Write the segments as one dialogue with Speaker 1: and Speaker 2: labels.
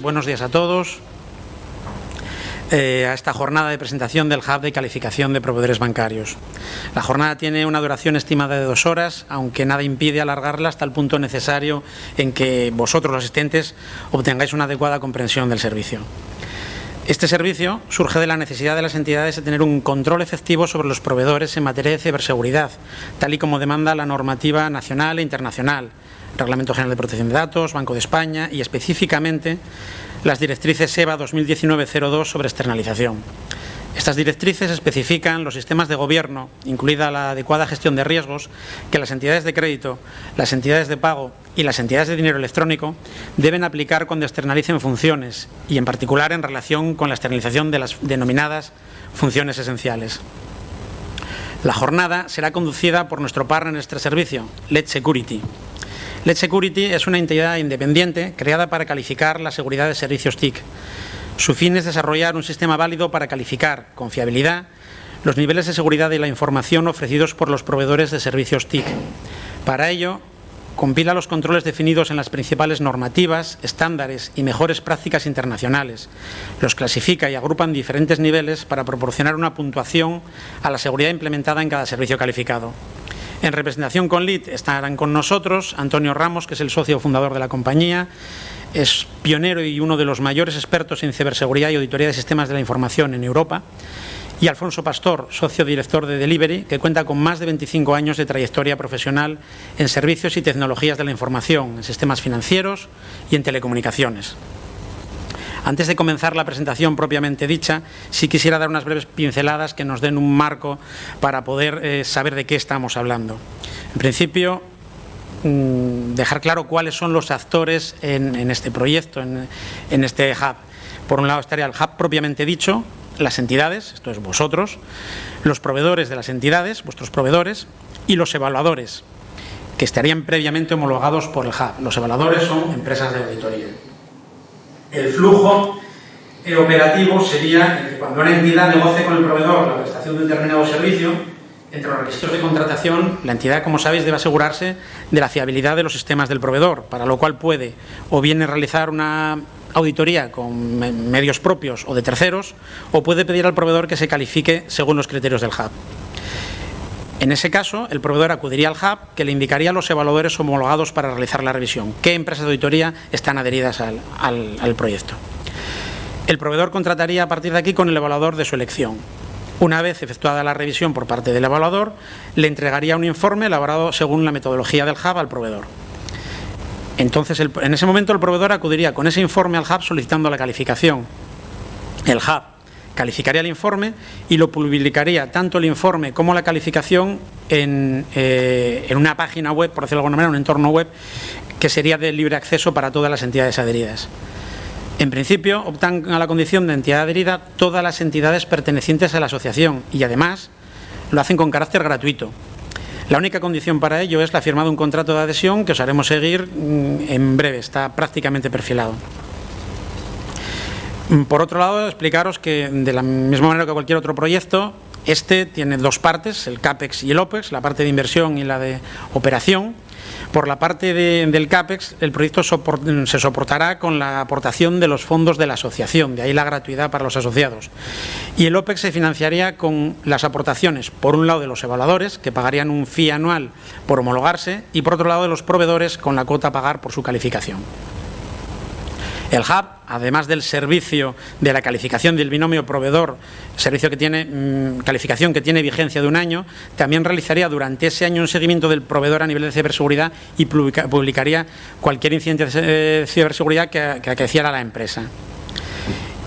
Speaker 1: Buenos días a todos. A esta jornada de presentación del Hub de calificación de proveedores bancarios. La jornada tiene una duración estimada de 2 horas, aunque nada impide alargarla hasta el punto necesario en que vosotros, los asistentes, obtengáis una adecuada comprensión del servicio. Este servicio surge de la necesidad de las entidades de tener un control efectivo sobre los proveedores en materia de ciberseguridad, tal y como demanda la normativa nacional e internacional, Reglamento General de Protección de Datos, Banco de España y específicamente las directrices EBA 2019-02 sobre externalización. Estas directrices especifican los sistemas de gobierno, incluida la adecuada gestión de riesgos, que las entidades de crédito, las entidades de pago y las entidades de dinero electrónico deben aplicar cuando externalicen funciones y, en particular, en relación con la externalización de las denominadas funciones esenciales. La jornada será conducida por nuestro partner en este servicio, LED Security. LED Security es una entidad independiente creada para calificar la seguridad de servicios TIC. Su fin es desarrollar un sistema válido para calificar, con fiabilidad, los niveles de seguridad de la información ofrecidos por los proveedores de servicios TIC. Para ello, compila los controles definidos en las principales normativas, estándares y mejores prácticas internacionales. Los clasifica y agrupa en diferentes niveles para proporcionar una puntuación a la seguridad implementada en cada servicio calificado. En representación con LED estarán con nosotros Antonio Ramos, que es el socio fundador de la compañía, es pionero y uno de los mayores expertos en ciberseguridad y auditoría de sistemas de la información en Europa, y Alfonso Pastor, socio director de Delivery, que cuenta con más de 25 años de trayectoria profesional en servicios y tecnologías de la información, en sistemas financieros y en telecomunicaciones. Antes de comenzar la presentación propiamente dicha, sí quisiera dar unas breves pinceladas que nos den un marco para poder saber de qué estamos hablando. En principio, dejar claro cuáles son los actores en este proyecto, en este hub. Por un lado estaría el hub propiamente dicho, las entidades, esto es vosotros, los proveedores de las entidades, vuestros proveedores, y los evaluadores, que estarían previamente homologados por el hub. Los evaluadores son empresas de auditoría. El flujo operativo sería que cuando una entidad negocie con el proveedor la prestación de un determinado servicio, entre los requisitos de contratación, la entidad, como sabéis, debe asegurarse de la fiabilidad de los sistemas del proveedor, para lo cual puede o bien realizar una auditoría con medios propios o de terceros, o puede pedir al proveedor que se califique según los criterios del hub. En ese caso, el proveedor acudiría al hub, que le indicaría a los evaluadores homologados para realizar la revisión, qué empresas de auditoría están adheridas al proyecto. El proveedor contrataría a partir de aquí con el evaluador de su elección. Una vez efectuada la revisión por parte del evaluador, le entregaría un informe elaborado según la metodología del hub al proveedor. Entonces, en ese momento, el proveedor acudiría con ese informe al hub solicitando la calificación. El hub calificaría el informe y lo publicaría tanto el informe como la calificación en una página web, por decirlo de alguna manera, un entorno web que sería de libre acceso para todas las entidades adheridas. En principio, optan a la condición de entidad adherida todas las entidades pertenecientes a la asociación y, además, lo hacen con carácter gratuito. La única condición para ello es la firma de un contrato de adhesión que os haremos seguir en breve, está prácticamente perfilado. Por otro lado, explicaros que de la misma manera que cualquier otro proyecto, este tiene dos partes, el CAPEX y el OPEX, la parte de inversión y la de operación. Por la parte del CAPEX, el proyecto se soportará con la aportación de los fondos de la asociación, de ahí la gratuidad para los asociados. Y el OPEX se financiaría con las aportaciones, por un lado de los evaluadores, que pagarían un fee anual por homologarse, y por otro lado de los proveedores, con la cuota a pagar por su calificación. El hub, además del servicio de la calificación del binomio proveedor, servicio que tiene calificación que tiene vigencia de 1 año, también realizaría durante ese año un seguimiento del proveedor a nivel de ciberseguridad y publicaría cualquier incidente de ciberseguridad que acaeciera a la empresa.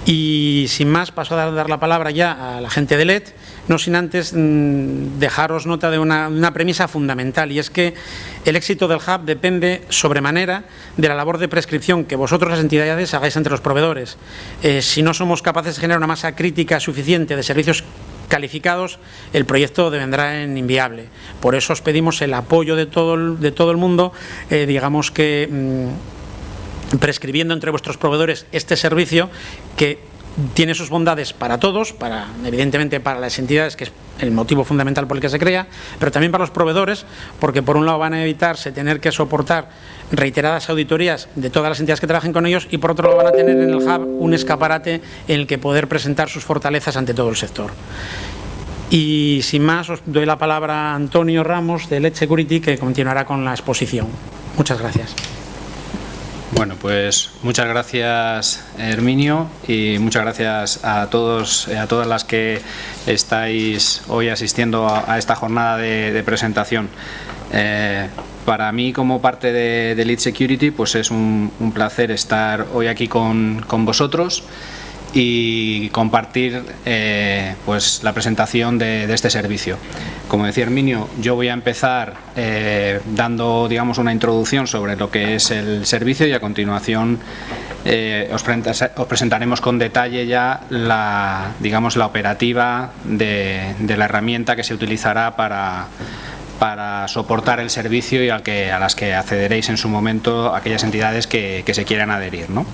Speaker 1: Y sin más, paso a dar la palabra ya a la gente de LED, no sin antes dejaros nota de una premisa fundamental, y es que el éxito del hub depende sobremanera de la labor de prescripción que vosotros, las entidades, hagáis entre los proveedores. Si no somos capaces de generar una masa crítica suficiente de servicios calificados, el proyecto devendrá en inviable. Por eso os pedimos el apoyo de todo el mundo, digamos que prescribiendo entre vuestros proveedores este servicio que tiene sus bondades para todos, evidentemente para las entidades, que es el motivo fundamental por el que se crea, pero también para los proveedores, porque por un lado van a evitarse tener que soportar reiteradas auditorías de todas las entidades que trabajen con ellos, y por otro lado van a tener en el hub un escaparate en el que poder presentar sus fortalezas ante todo el sector. Y sin más, os doy la palabra a Antonio Ramos de Let's Security, que continuará con la exposición. Muchas gracias.
Speaker 2: Bueno, pues muchas gracias, Herminio, y muchas gracias a todos y a todas las que estáis hoy asistiendo a esta jornada de presentación. Para mí, como parte de Lead Security, pues es un placer estar hoy aquí con vosotros y compartir pues la presentación de este servicio. Como decía Herminio, yo voy a empezar dando, digamos, una introducción sobre lo que es el servicio, y a continuación os presentaremos con detalle ya la operativa de la herramienta que se utilizará para soportar el servicio y a las que accederéis en su momento aquellas entidades que se quieran adherir, ¿no?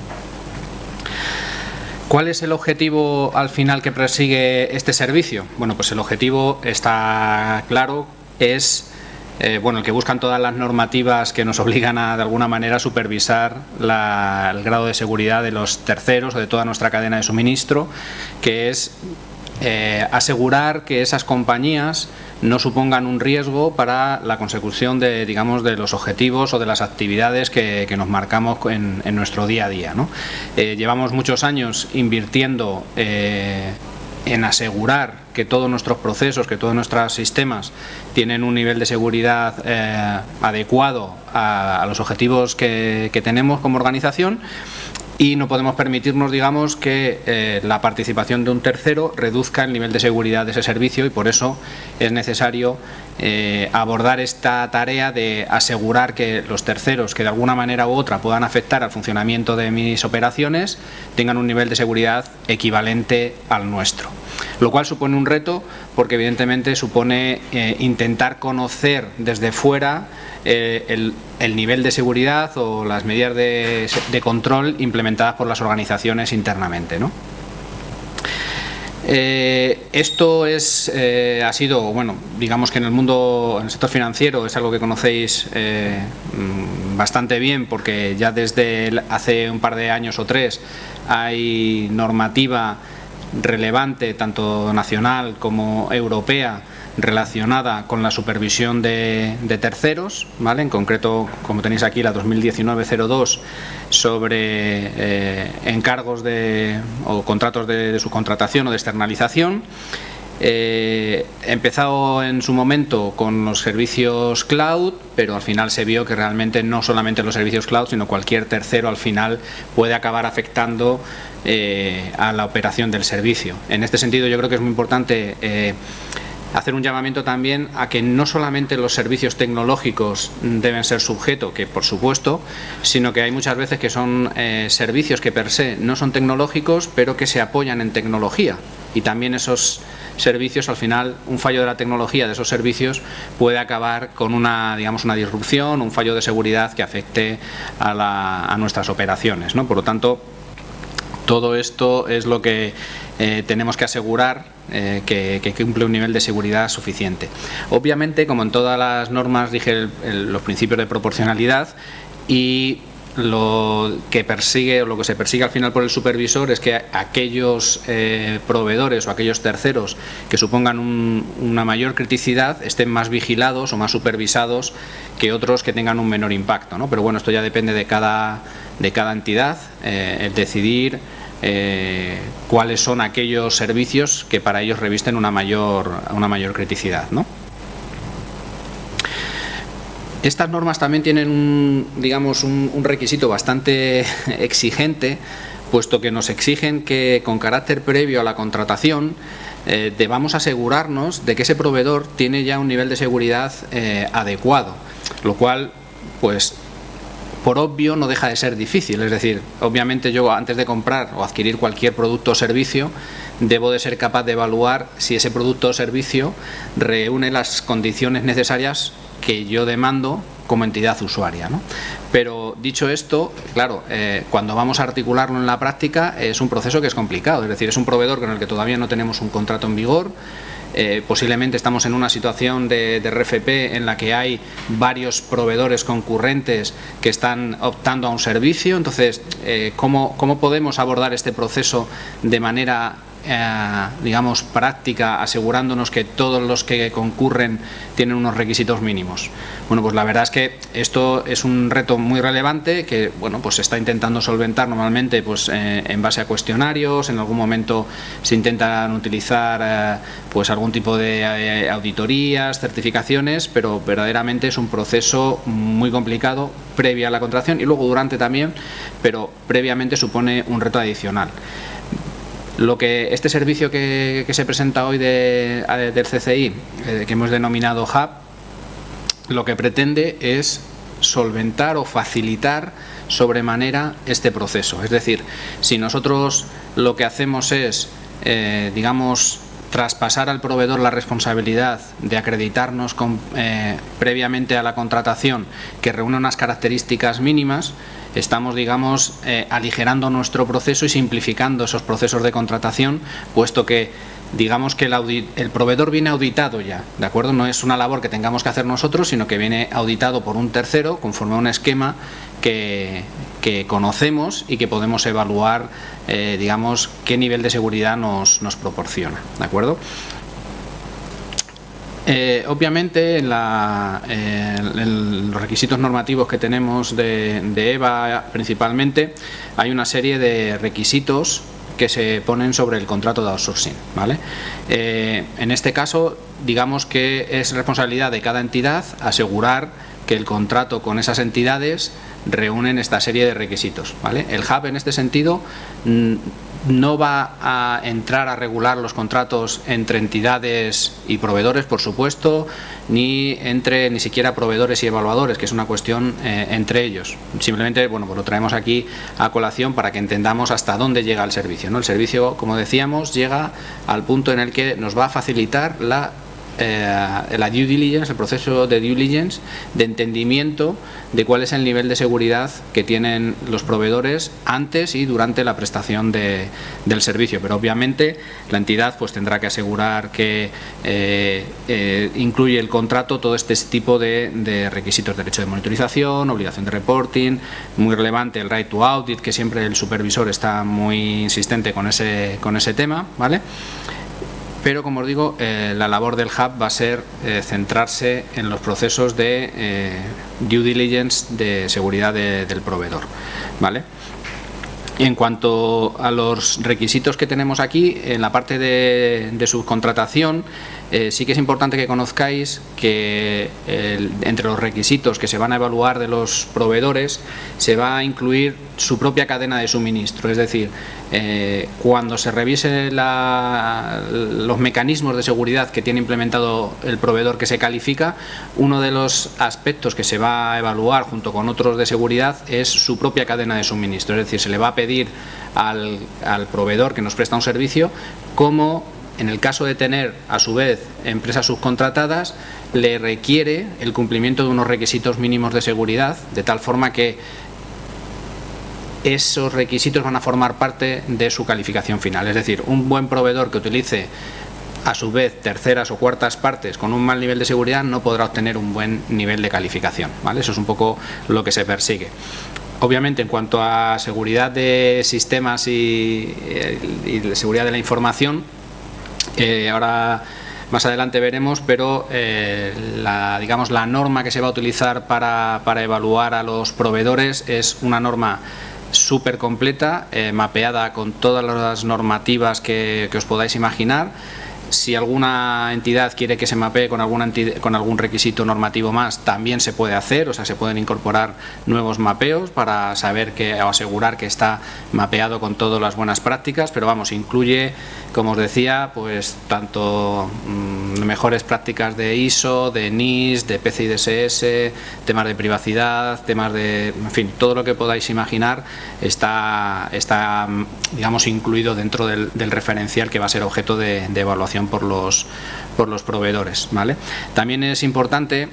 Speaker 2: ¿Cuál es el objetivo al final que persigue este servicio? Bueno, pues el objetivo está claro, es el que buscan todas las normativas que nos obligan de alguna manera a supervisar el grado de seguridad de los terceros o de toda nuestra cadena de suministro, que es asegurar que esas compañías no supongan un riesgo para la consecución de los objetivos o de las actividades que nos marcamos en nuestro día a día, ¿no? Llevamos muchos años invirtiendo en asegurar que todos nuestros procesos, que todos nuestros sistemas tienen un nivel de seguridad adecuado a los objetivos que tenemos como organización, y no podemos permitirnos, que la participación de un tercero reduzca el nivel de seguridad de ese servicio, y por eso es necesario abordar esta tarea de asegurar que los terceros que de alguna manera u otra puedan afectar al funcionamiento de mis operaciones tengan un nivel de seguridad equivalente al nuestro. Lo cual supone un reto, porque evidentemente supone intentar conocer desde fuera el nivel de seguridad o las medidas de control implementadas por las organizaciones internamente, ¿no? Esto ha sido, digamos que en el sector financiero es algo que conocéis bastante bien, porque ya desde hace un par de años o tres hay normativa relevante, tanto nacional como europea, relacionada con la supervisión de terceros, ¿vale? En concreto, como tenéis aquí, la 2019-02 sobre encargos o contratos de subcontratación o de externalización. Empezado en su momento con los servicios cloud, pero al final se vio que realmente no solamente los servicios cloud, sino cualquier tercero al final puede acabar afectando a la operación del servicio. En este sentido, yo creo que es muy importante hacer un llamamiento también a que no solamente los servicios tecnológicos deben ser sujetos, que por supuesto, sino que hay muchas veces que son servicios que per se no son tecnológicos, pero que se apoyan en tecnología, y también esos servicios, al final, un fallo de la tecnología de esos servicios puede acabar con una disrupción, un fallo de seguridad que afecte a nuestras operaciones, ¿no? Por lo tanto, todo esto es lo que tenemos que asegurar que cumple un nivel de seguridad suficiente. Obviamente, como en todas las normas, rige los principios de proporcionalidad, y lo que se persigue al final por el supervisor es que aquellos proveedores o aquellos terceros que supongan una mayor criticidad estén más vigilados o más supervisados que otros que tengan un menor impacto, ¿no? Pero bueno, esto ya depende de cada entidad, el decidir cuáles son aquellos servicios que para ellos revisten una mayor criticidad, ¿no? Estas normas también tienen un requisito bastante exigente, puesto que nos exigen que con carácter previo a la contratación debamos asegurarnos de que ese proveedor tiene ya un nivel de seguridad adecuado, lo cual, pues, por obvio, no deja de ser difícil. Es decir, obviamente yo, antes de comprar o adquirir cualquier producto o servicio, debo de ser capaz de evaluar si ese producto o servicio reúne las condiciones necesarias que yo demando como entidad usuaria, ¿no? Pero dicho esto, claro, cuando vamos a articularlo en la práctica es un proceso que es complicado, es decir, es un proveedor con el que todavía no tenemos un contrato en vigor. Posiblemente estamos en una situación de RFP en la que hay varios proveedores concurrentes que están optando a un servicio. Entonces, ¿cómo podemos abordar este proceso de manera digamos práctica, asegurándonos que todos los que concurren tienen unos requisitos mínimos? Bueno, pues la verdad es que esto es un reto muy relevante que, bueno, pues se está intentando solventar normalmente pues en base a cuestionarios. En algún momento se intentan utilizar pues algún tipo de auditorías, certificaciones, pero verdaderamente es un proceso muy complicado previa a la contratación y luego durante también, pero previamente supone un reto adicional. Lo que este servicio que se presenta hoy del CCI, que hemos denominado Hub, lo que pretende es solventar o facilitar sobremanera este proceso. Es decir, si nosotros lo que hacemos es, digamos, traspasar al proveedor la responsabilidad de acreditarnos previamente a la contratación que reúne unas características mínimas, estamos, digamos, aligerando nuestro proceso y simplificando esos procesos de contratación, puesto que, digamos, que el proveedor viene auditado ya, ¿de acuerdo? No es una labor que tengamos que hacer nosotros, sino que viene auditado por un tercero conforme a un esquema que conocemos y que podemos evaluar, digamos, qué nivel de seguridad nos proporciona, ¿de acuerdo? Obviamente en los requisitos normativos que tenemos de EVA principalmente hay una serie de requisitos que se ponen sobre el contrato de outsourcing, ¿vale? En este caso, digamos que es responsabilidad de cada entidad asegurar que el contrato con esas entidades reúnen esta serie de requisitos, ¿vale? El Hub en este sentido no va a entrar a regular los contratos entre entidades y proveedores, por supuesto, ni siquiera proveedores y evaluadores, que es una cuestión entre ellos. Simplemente, bueno, pues lo traemos aquí a colación para que entendamos hasta dónde llega el servicio, ¿no? El servicio, como decíamos, llega al punto en el que nos va a facilitar la due diligence, el proceso de due diligence, de entendimiento de cuál es el nivel de seguridad que tienen los proveedores antes y durante la prestación del servicio. Pero obviamente la entidad pues tendrá que asegurar que incluye el contrato todo este tipo de requisitos: derecho de monitorización, obligación de reporting, muy relevante el right to audit, que siempre el supervisor está muy insistente con ese tema, ¿vale? Pero, como os digo, la labor del Hub va a ser centrarse en los procesos de due diligence de seguridad del proveedor, ¿vale? En cuanto a los requisitos que tenemos aquí, en la parte de subcontratación, sí que es importante que conozcáis que entre los requisitos que se van a evaluar de los proveedores se va a incluir su propia cadena de suministro. Es decir, cuando se revise los mecanismos de seguridad que tiene implementado el proveedor que se califica, uno de los aspectos que se va a evaluar junto con otros de seguridad es su propia cadena de suministro. Es decir, se le va a pedir al proveedor que nos presta un servicio cómo, en el caso de tener a su vez empresas subcontratadas, le requiere el cumplimiento de unos requisitos mínimos de seguridad, de tal forma que esos requisitos van a formar parte de su calificación final. Es decir, un buen proveedor que utilice a su vez terceras o cuartas partes con un mal nivel de seguridad no podrá obtener un buen nivel de calificación, ¿vale? Eso es un poco lo que se persigue. Obviamente, en cuanto a seguridad de sistemas y seguridad de la información, ahora más adelante veremos, pero la norma que se va a utilizar para evaluar a los proveedores es una norma súper completa, mapeada con todas las normativas que os podáis imaginar. Si alguna entidad quiere que se mapee con algún requisito normativo más, también se puede hacer, o sea, se pueden incorporar nuevos mapeos para saber o asegurar que está mapeado con todas las buenas prácticas, pero vamos, incluye, como os decía, pues tanto mejores prácticas de ISO, de NIST, de PCI DSS, temas de privacidad, temas de, en fin, todo lo que podáis imaginar está digamos, incluido dentro del referencial que va a ser objeto de evaluación por los proveedores, ¿vale? También es importante,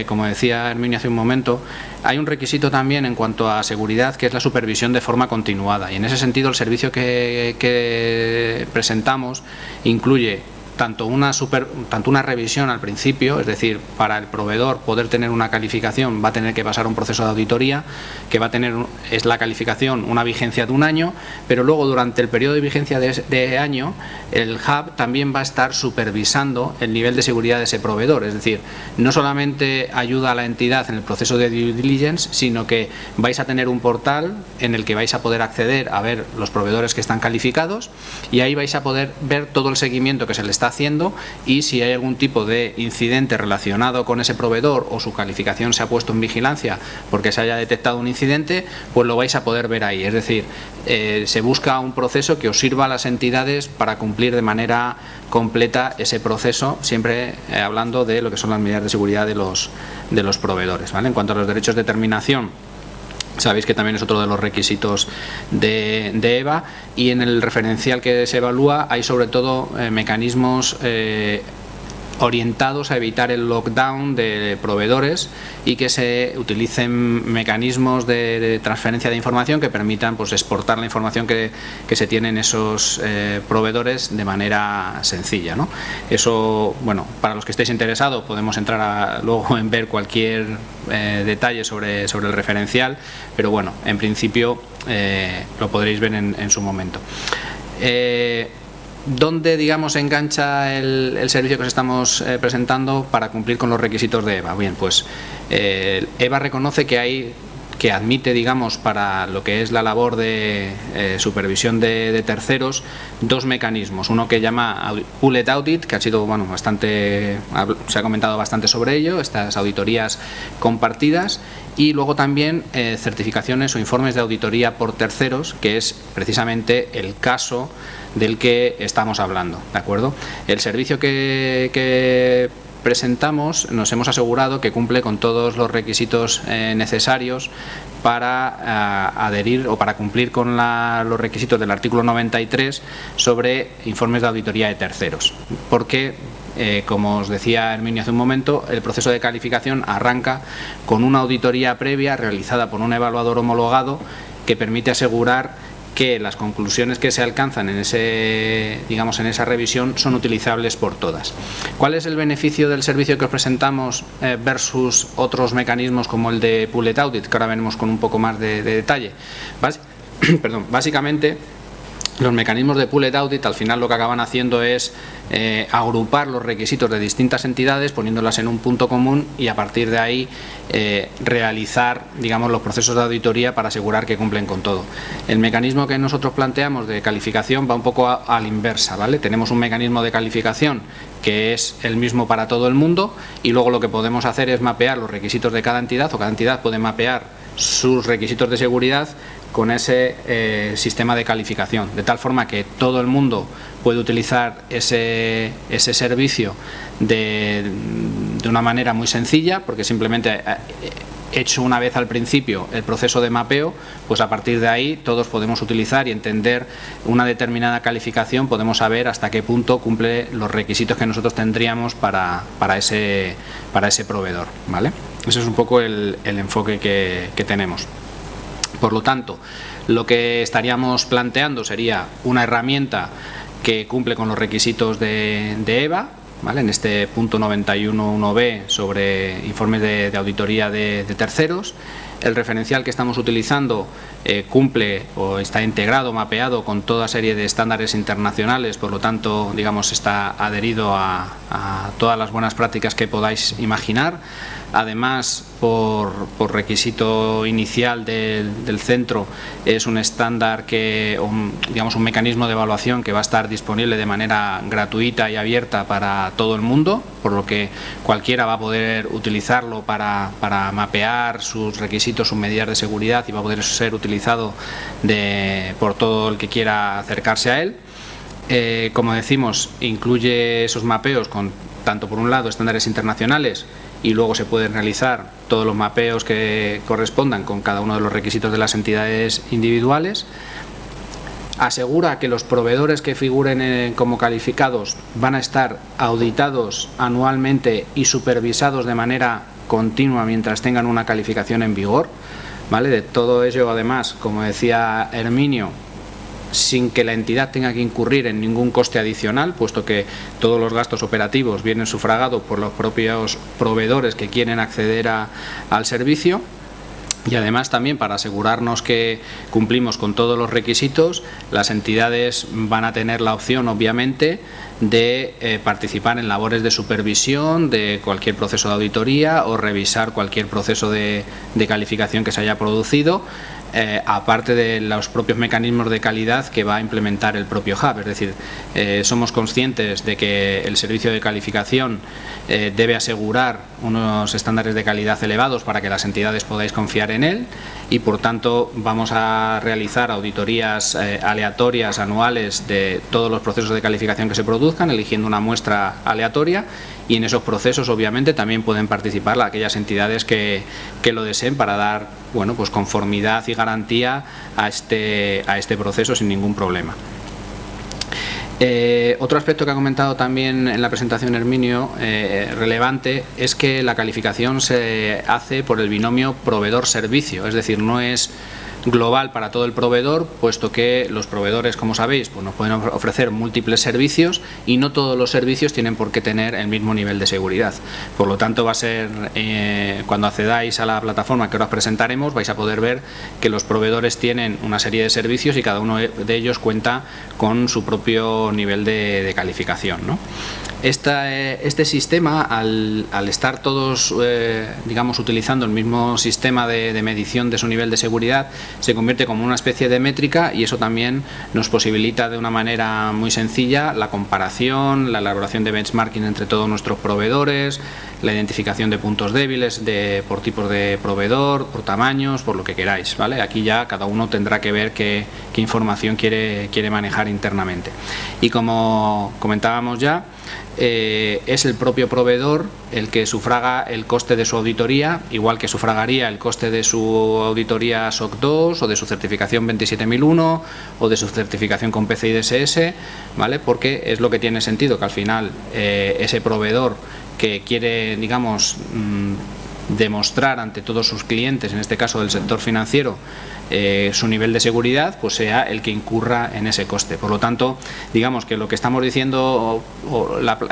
Speaker 2: como decía Herminio hace un momento, hay un requisito también en cuanto a seguridad, que es la supervisión de forma continuada, y en ese sentido el servicio que presentamos incluye tanto una revisión al principio, es decir, para el proveedor poder tener una calificación va a tener que pasar un proceso de auditoría que va a tener, es la calificación, una vigencia de 1 año, pero luego durante el periodo de vigencia de año el Hub también va a estar supervisando el nivel de seguridad de ese proveedor, es decir, no solamente ayuda a la entidad en el proceso de due diligence, sino que vais a tener un portal en el que vais a poder acceder a ver los proveedores que están calificados y ahí vais a poder ver todo el seguimiento que se le está haciendo y si hay algún tipo de incidente relacionado con ese proveedor o su calificación se ha puesto en vigilancia porque se haya detectado un incidente, pues lo vais a poder ver ahí. Es decir, se busca un proceso que os sirva a las entidades para cumplir de manera completa ese proceso, siempre hablando de lo que son las medidas de seguridad de los proveedores, ¿vale? En cuanto a los derechos de terminación, sabéis que también es otro de los requisitos de EVA, y en el referencial que se evalúa hay sobre todo mecanismos orientados a evitar el lockdown de proveedores y que se utilicen mecanismos de transferencia de información que permitan pues exportar la información que se tiene en esos proveedores de manera sencilla, ¿no? Eso, bueno, para los que estéis interesados podemos entrar luego en ver cualquier detalle sobre el referencial, pero bueno, en principio lo podréis ver en su momento. ¿Dónde, digamos, engancha el servicio que os estamos presentando para cumplir con los requisitos de EVA? Bien, pues EVA reconoce que admite, digamos, para lo que es la labor de supervisión de terceros, 2 mecanismos. Uno que llama Pooled Audit, que ha sido, bueno, se ha comentado bastante sobre ello, estas auditorías compartidas, y luego también certificaciones o informes de auditoría por terceros, que es precisamente el caso del que estamos hablando, ¿de acuerdo? El servicio que presentamos nos hemos asegurado que cumple con todos los requisitos necesarios para adherir o para cumplir con los requisitos del artículo 93 sobre informes de auditoría de terceros, porque como os decía Herminio hace un momento, el proceso de calificación arranca con una auditoría previa realizada por un evaluador homologado que permite asegurar que las conclusiones que se alcanzan en esa revisión son utilizables por todas. ¿Cuál es el beneficio del servicio que os presentamos versus otros mecanismos como el de Pooled Audit, que ahora veremos con un poco más de detalle? Básicamente, los mecanismos de Pooled Audit al final lo que acaban haciendo es agrupar los requisitos de distintas entidades, poniéndolas en un punto común y a partir de ahí realizar, digamos, los procesos de auditoría para asegurar que cumplen con todo. El mecanismo que nosotros planteamos de calificación va un poco a la inversa, ¿vale? Tenemos un mecanismo de calificación que es el mismo para todo el mundo y luego lo que podemos hacer es mapear los requisitos de cada entidad, o cada entidad puede mapear sus requisitos de seguridad con ese sistema de calificación, de tal forma que todo el mundo puede utilizar ese servicio de una manera muy sencilla, porque simplemente hecho una vez al principio el proceso de mapeo, pues a partir de ahí todos podemos utilizar y entender una determinada calificación, podemos saber hasta qué punto cumple los requisitos que nosotros tendríamos para ese proveedor, ¿vale? Ese es un poco el enfoque que tenemos. Por lo tanto, lo que estaríamos planteando sería una herramienta que cumple con los requisitos de EVA, ¿vale? En este punto 91.1b sobre informes de auditoría de terceros, El referencial que estamos utilizando cumple o está integrado, mapeado con toda serie de estándares internacionales, por lo tanto, digamos, está adherido a todas las buenas prácticas que podáis imaginar. Además, por requisito inicial del centro, es un estándar digamos, un mecanismo de evaluación que va a estar disponible de manera gratuita y abierta para todo el mundo, por lo que cualquiera va a poder utilizarlo para mapear sus requisitos, sus medidas de seguridad, y va a poder ser utilizado por todo el que quiera acercarse a él. Como decimos, incluye esos mapeos con, tanto por un lado, estándares internacionales, y luego se pueden realizar todos los mapeos que correspondan con cada uno de los requisitos de las entidades individuales. Asegura que los proveedores que figuren como calificados van a estar auditados anualmente y supervisados de manera continua mientras tengan una calificación en vigor, ¿vale? De todo ello, además, como decía Herminio, sin que la entidad tenga que incurrir en ningún coste adicional, puesto que todos los gastos operativos vienen sufragados por los propios proveedores que quieren acceder al servicio. Y además, también, para asegurarnos que cumplimos con todos los requisitos, las entidades van a tener la opción, obviamente, de participar en labores de supervisión de cualquier proceso de auditoría o revisar cualquier proceso de calificación que se haya producido, aparte de los propios mecanismos de calidad que va a implementar el propio hub. Es decir, somos conscientes de que el servicio de calificación debe asegurar unos estándares de calidad elevados para que las entidades podáis confiar en él, y por tanto vamos a realizar auditorías aleatorias anuales de todos los procesos de calificación que se produzcan, eligiendo una muestra aleatoria, y en esos procesos obviamente también pueden participar aquellas entidades que lo deseen, para dar, bueno, pues conformidad y garantía a este proceso sin ningún problema. Otro aspecto que ha comentado también en la presentación Herminio, relevante, es que la calificación se hace por el binomio proveedor-servicio, es decir, no es global para todo el proveedor, puesto que los proveedores, como sabéis, pues nos pueden ofrecer múltiples servicios, y no todos los servicios tienen por qué tener el mismo nivel de seguridad. Por lo tanto, va a ser, cuando accedáis a la plataforma que ahora os presentaremos, vais a poder ver que los proveedores tienen una serie de servicios y cada uno de ellos cuenta con su propio nivel de calificación, ¿no? Este sistema, al estar todos, digamos, utilizando el mismo sistema de medición de su nivel de seguridad, se convierte como una especie de métrica, y eso también nos posibilita de una manera muy sencilla la comparación, la elaboración de benchmarking entre todos nuestros proveedores, la identificación de puntos débiles por tipos de proveedor, por tamaños, por lo que queráis, ¿vale? Aquí ya cada uno tendrá que ver qué información quiere manejar internamente. Y como comentábamos ya, es el propio proveedor el que sufraga el coste de su auditoría, igual que sufragaría el coste de su auditoría SOC 2 o de su certificación 27001 o de su certificación con PCI DSS, ¿vale? Porque es lo que tiene sentido, que al final ese proveedor que quiere, digamos, demostrar ante todos sus clientes, en este caso del sector financiero, su nivel de seguridad, pues sea el que incurra en ese coste. Por lo tanto, digamos que lo que estamos diciendo,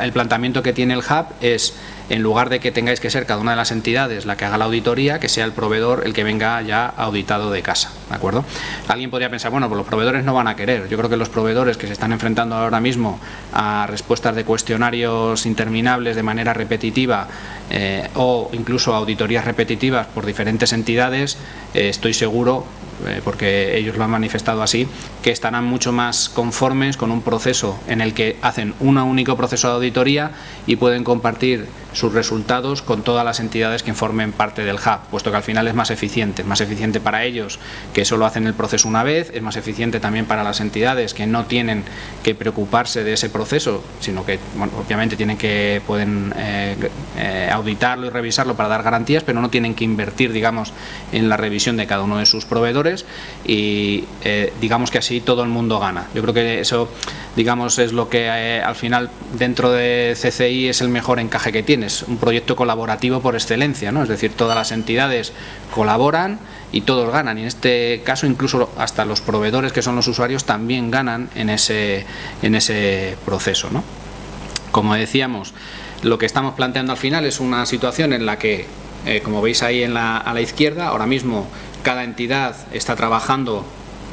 Speaker 2: el planteamiento que tiene el hub es, en lugar de que tengáis que ser cada una de las entidades la que haga la auditoría, que sea el proveedor el que venga ya auditado de casa, ¿de acuerdo? Alguien podría pensar, bueno, pues los proveedores no van a querer. Yo creo que los proveedores que se están enfrentando ahora mismo a respuestas de cuestionarios interminables de manera repetitiva, o incluso auditorías repetitivas por diferentes entidades, estoy seguro, porque ellos lo han manifestado así, que estarán mucho más conformes con un proceso en el que hacen un único proceso de auditoría y pueden compartir sus resultados con todas las entidades que formen parte del hub, puesto que al final es más eficiente para ellos, que solo hacen el proceso una vez, es más eficiente también para las entidades, que no tienen que preocuparse de ese proceso, sino que, bueno, obviamente pueden auditarlo y revisarlo para dar garantías, pero no tienen que invertir, digamos, en la revisión de cada uno de sus proveedores, y digamos que así todo el mundo gana. Yo creo que eso, digamos, es lo que al final dentro de CCI es el mejor encaje que tiene. Es un proyecto colaborativo por excelencia, ¿no? Es decir, todas las entidades colaboran y todos ganan, y en este caso incluso hasta los proveedores, que son los usuarios, también ganan en ese proceso, ¿no? Como decíamos, lo que estamos planteando al final es una situación en la que como veis ahí a la izquierda, ahora mismo cada entidad está trabajando,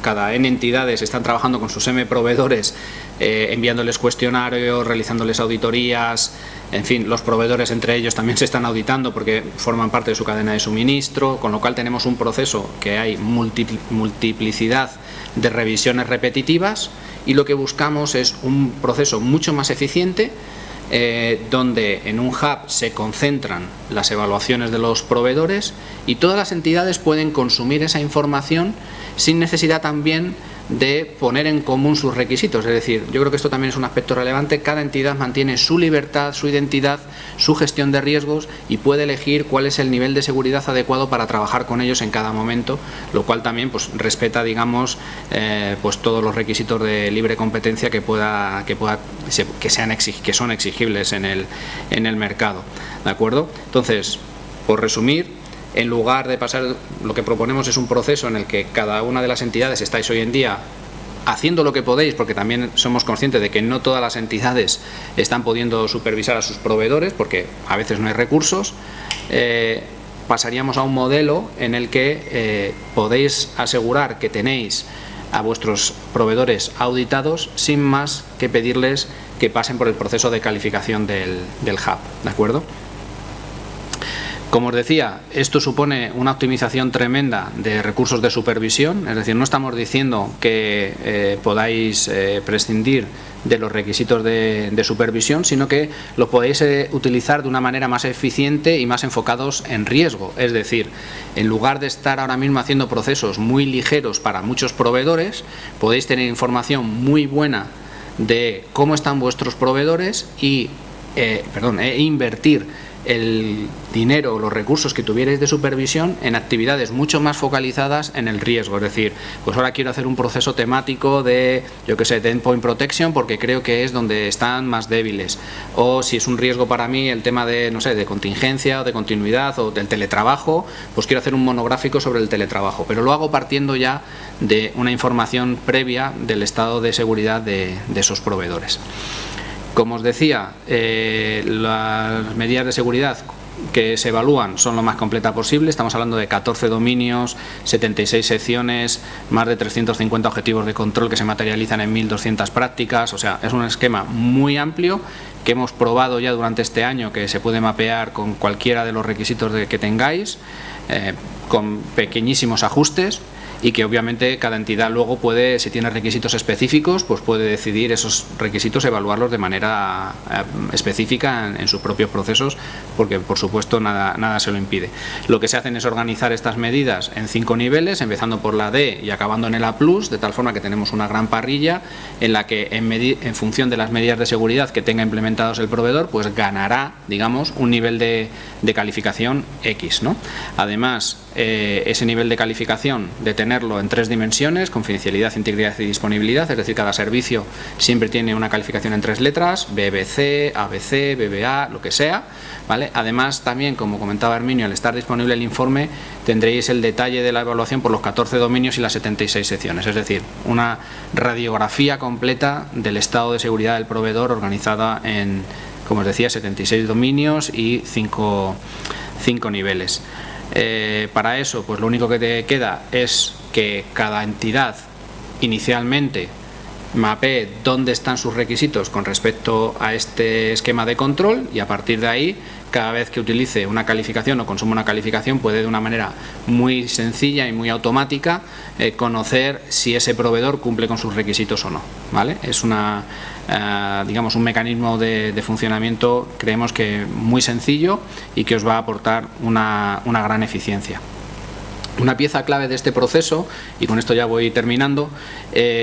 Speaker 2: cada N entidades están trabajando con sus M proveedores, enviándoles cuestionarios, realizándoles auditorías, en fin, los proveedores entre ellos también se están auditando porque forman parte de su cadena de suministro, con lo cual tenemos un proceso que hay multiplicidad de revisiones repetitivas, y lo que buscamos es un proceso mucho más eficiente, donde en un hub se concentran las evaluaciones de los proveedores y todas las entidades pueden consumir esa información sin necesidad también de poner en común sus requisitos. Es decir, yo creo que esto también es un aspecto relevante. Cada entidad mantiene su libertad, su identidad, su gestión de riesgos y puede elegir cuál es el nivel de seguridad adecuado para trabajar con ellos en cada momento, lo cual también pues respeta, digamos, pues todos los requisitos de libre competencia que son exigibles en el mercado. ¿De acuerdo? Entonces, por resumir, en lugar de pasar, lo que proponemos es un proceso en el que cada una de las entidades estáis hoy en día haciendo lo que podéis, porque también somos conscientes de que no todas las entidades están pudiendo supervisar a sus proveedores, porque a veces no hay recursos. Pasaríamos a un modelo en el que podéis asegurar que tenéis a vuestros proveedores auditados sin más que pedirles que pasen por el proceso de calificación del hub, ¿de acuerdo? Como os decía, esto supone una optimización tremenda de recursos de supervisión, es decir, no estamos diciendo que podáis prescindir de los requisitos de supervisión, sino que los podéis utilizar de una manera más eficiente y más enfocados en riesgo. Es decir, en lugar de estar ahora mismo haciendo procesos muy ligeros para muchos proveedores, podéis tener información muy buena de cómo están vuestros proveedores e invertir el dinero o los recursos que tuvierais de supervisión en actividades mucho más focalizadas en el riesgo. Es decir, pues ahora quiero hacer un proceso temático de, yo qué sé, de endpoint protection porque creo que es donde están más débiles. O si es un riesgo para mí el tema de, no sé, de contingencia o de continuidad o del teletrabajo, pues quiero hacer un monográfico sobre el teletrabajo. Pero lo hago partiendo ya de una información previa del estado de seguridad de esos proveedores. Como os decía, las medidas de seguridad que se evalúan son lo más completa posible. Estamos hablando de 14 dominios, 76 secciones, más de 350 objetivos de control que se materializan en 1.200 prácticas. O sea, es un esquema muy amplio que hemos probado ya durante este año, que se puede mapear con cualquiera de los requisitos que tengáis, con pequeñísimos ajustes, y que obviamente cada entidad luego puede, si tiene requisitos específicos, pues puede decidir esos requisitos, evaluarlos de manera específica en sus propios procesos, porque por supuesto nada se lo impide. Lo que se hacen es organizar estas medidas en 5 niveles, empezando por la D y acabando en el A+, de tal forma que tenemos una gran parrilla en la que en función de las medidas de seguridad que tenga implementados el proveedor, pues ganará, digamos, un nivel de calificación X, ¿no? Además, ese nivel de calificación de tenerlo en 3 dimensiones, confidencialidad, integridad y disponibilidad, es decir, cada servicio siempre tiene una calificación en 3 letras, BBC, ABC, BBA, lo que sea, ¿vale? Además, también, como comentaba Herminio, al estar disponible el informe, tendréis el detalle de la evaluación por los 14 dominios y las 76 secciones, es decir, una radiografía completa del estado de seguridad del proveedor organizada en, como os decía, 76 dominios y 5 niveles. Para eso, pues lo único que te queda es que cada entidad inicialmente mapee dónde están sus requisitos con respecto a este esquema de control, y a partir de ahí, cada vez que utilice una calificación o consuma una calificación, puede de una manera muy sencilla y muy automática conocer si ese proveedor cumple con sus requisitos o no, ¿vale? Es digamos, un mecanismo de funcionamiento, creemos que muy sencillo y que os va a aportar una gran eficiencia. Una pieza clave de este proceso, y con esto ya voy terminando,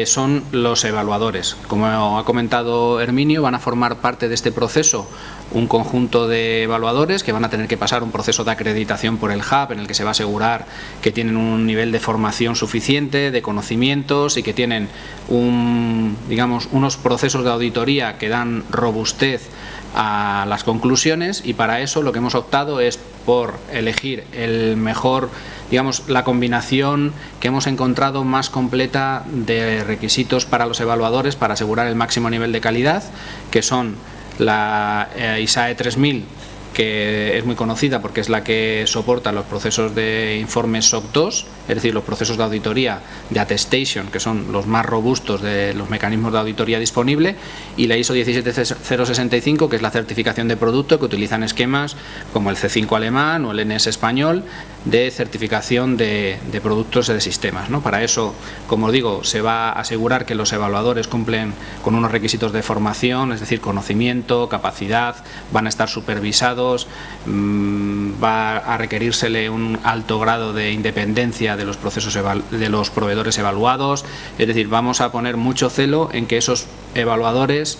Speaker 2: son los evaluadores. Como ha comentado Herminio, van a formar parte de este proceso un conjunto de evaluadores que van a tener que pasar un proceso de acreditación por el hub, en el que se va a asegurar que tienen un nivel de formación suficiente, de conocimientos, y que tienen unos procesos de auditoría que dan robustez a las conclusiones. Y para eso lo que hemos optado es por elegir el mejor, digamos, la combinación que hemos encontrado más completa de requisitos para los evaluadores para asegurar el máximo nivel de calidad, que son la ISAE 3000 que es muy conocida porque es la que soporta los procesos de informes SOC 2, es decir, los procesos de auditoría de attestation, que son los más robustos de los mecanismos de auditoría disponible, y la ISO 17065, que es la certificación de producto, que utilizan esquemas como el C5 alemán o el NS español de certificación de productos y de sistemas, ¿no? Para eso, como os digo, se va a asegurar que los evaluadores cumplen con unos requisitos de formación, es decir, conocimiento, capacidad, van a estar supervisados, va a requerírsele un alto grado de independencia de los procesos de los proveedores evaluados, es decir, vamos a poner mucho celo en que esos evaluadores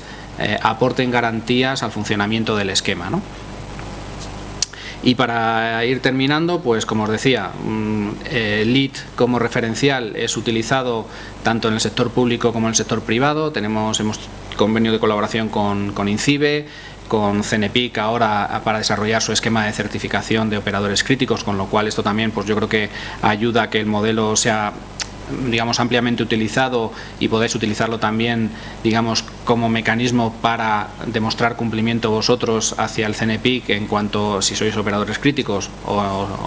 Speaker 2: aporten garantías al funcionamiento del esquema, ¿no? Y para ir terminando, pues como os decía, LEED como referencial es utilizado tanto en el sector público como en el sector privado. Hemos convenio de colaboración con INCIBE, con CENEPIC ahora para desarrollar su esquema de certificación de operadores críticos, con lo cual esto también pues yo creo que ayuda a que el modelo sea, digamos, ampliamente utilizado y podéis utilizarlo también, digamos, como mecanismo para demostrar cumplimiento vosotros hacia el CENEPIC en cuanto si sois operadores críticos o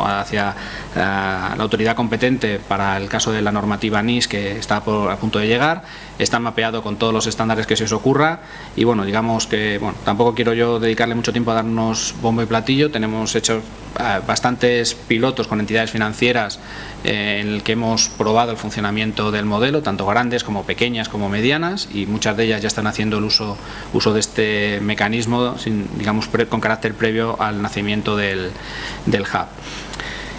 Speaker 2: hacia la autoridad competente para el caso de la normativa NIS que está a punto de llegar. Está mapeado con todos los estándares que se os ocurra y bueno, digamos que bueno, tampoco quiero yo dedicarle mucho tiempo a darnos bombo y platillo. Tenemos hecho bastantes pilotos con entidades financieras en el que hemos probado el funcionamiento del modelo, tanto grandes como pequeñas como medianas, y muchas de ellas ya están haciendo el uso de este mecanismo, digamos, con carácter previo al nacimiento del hub.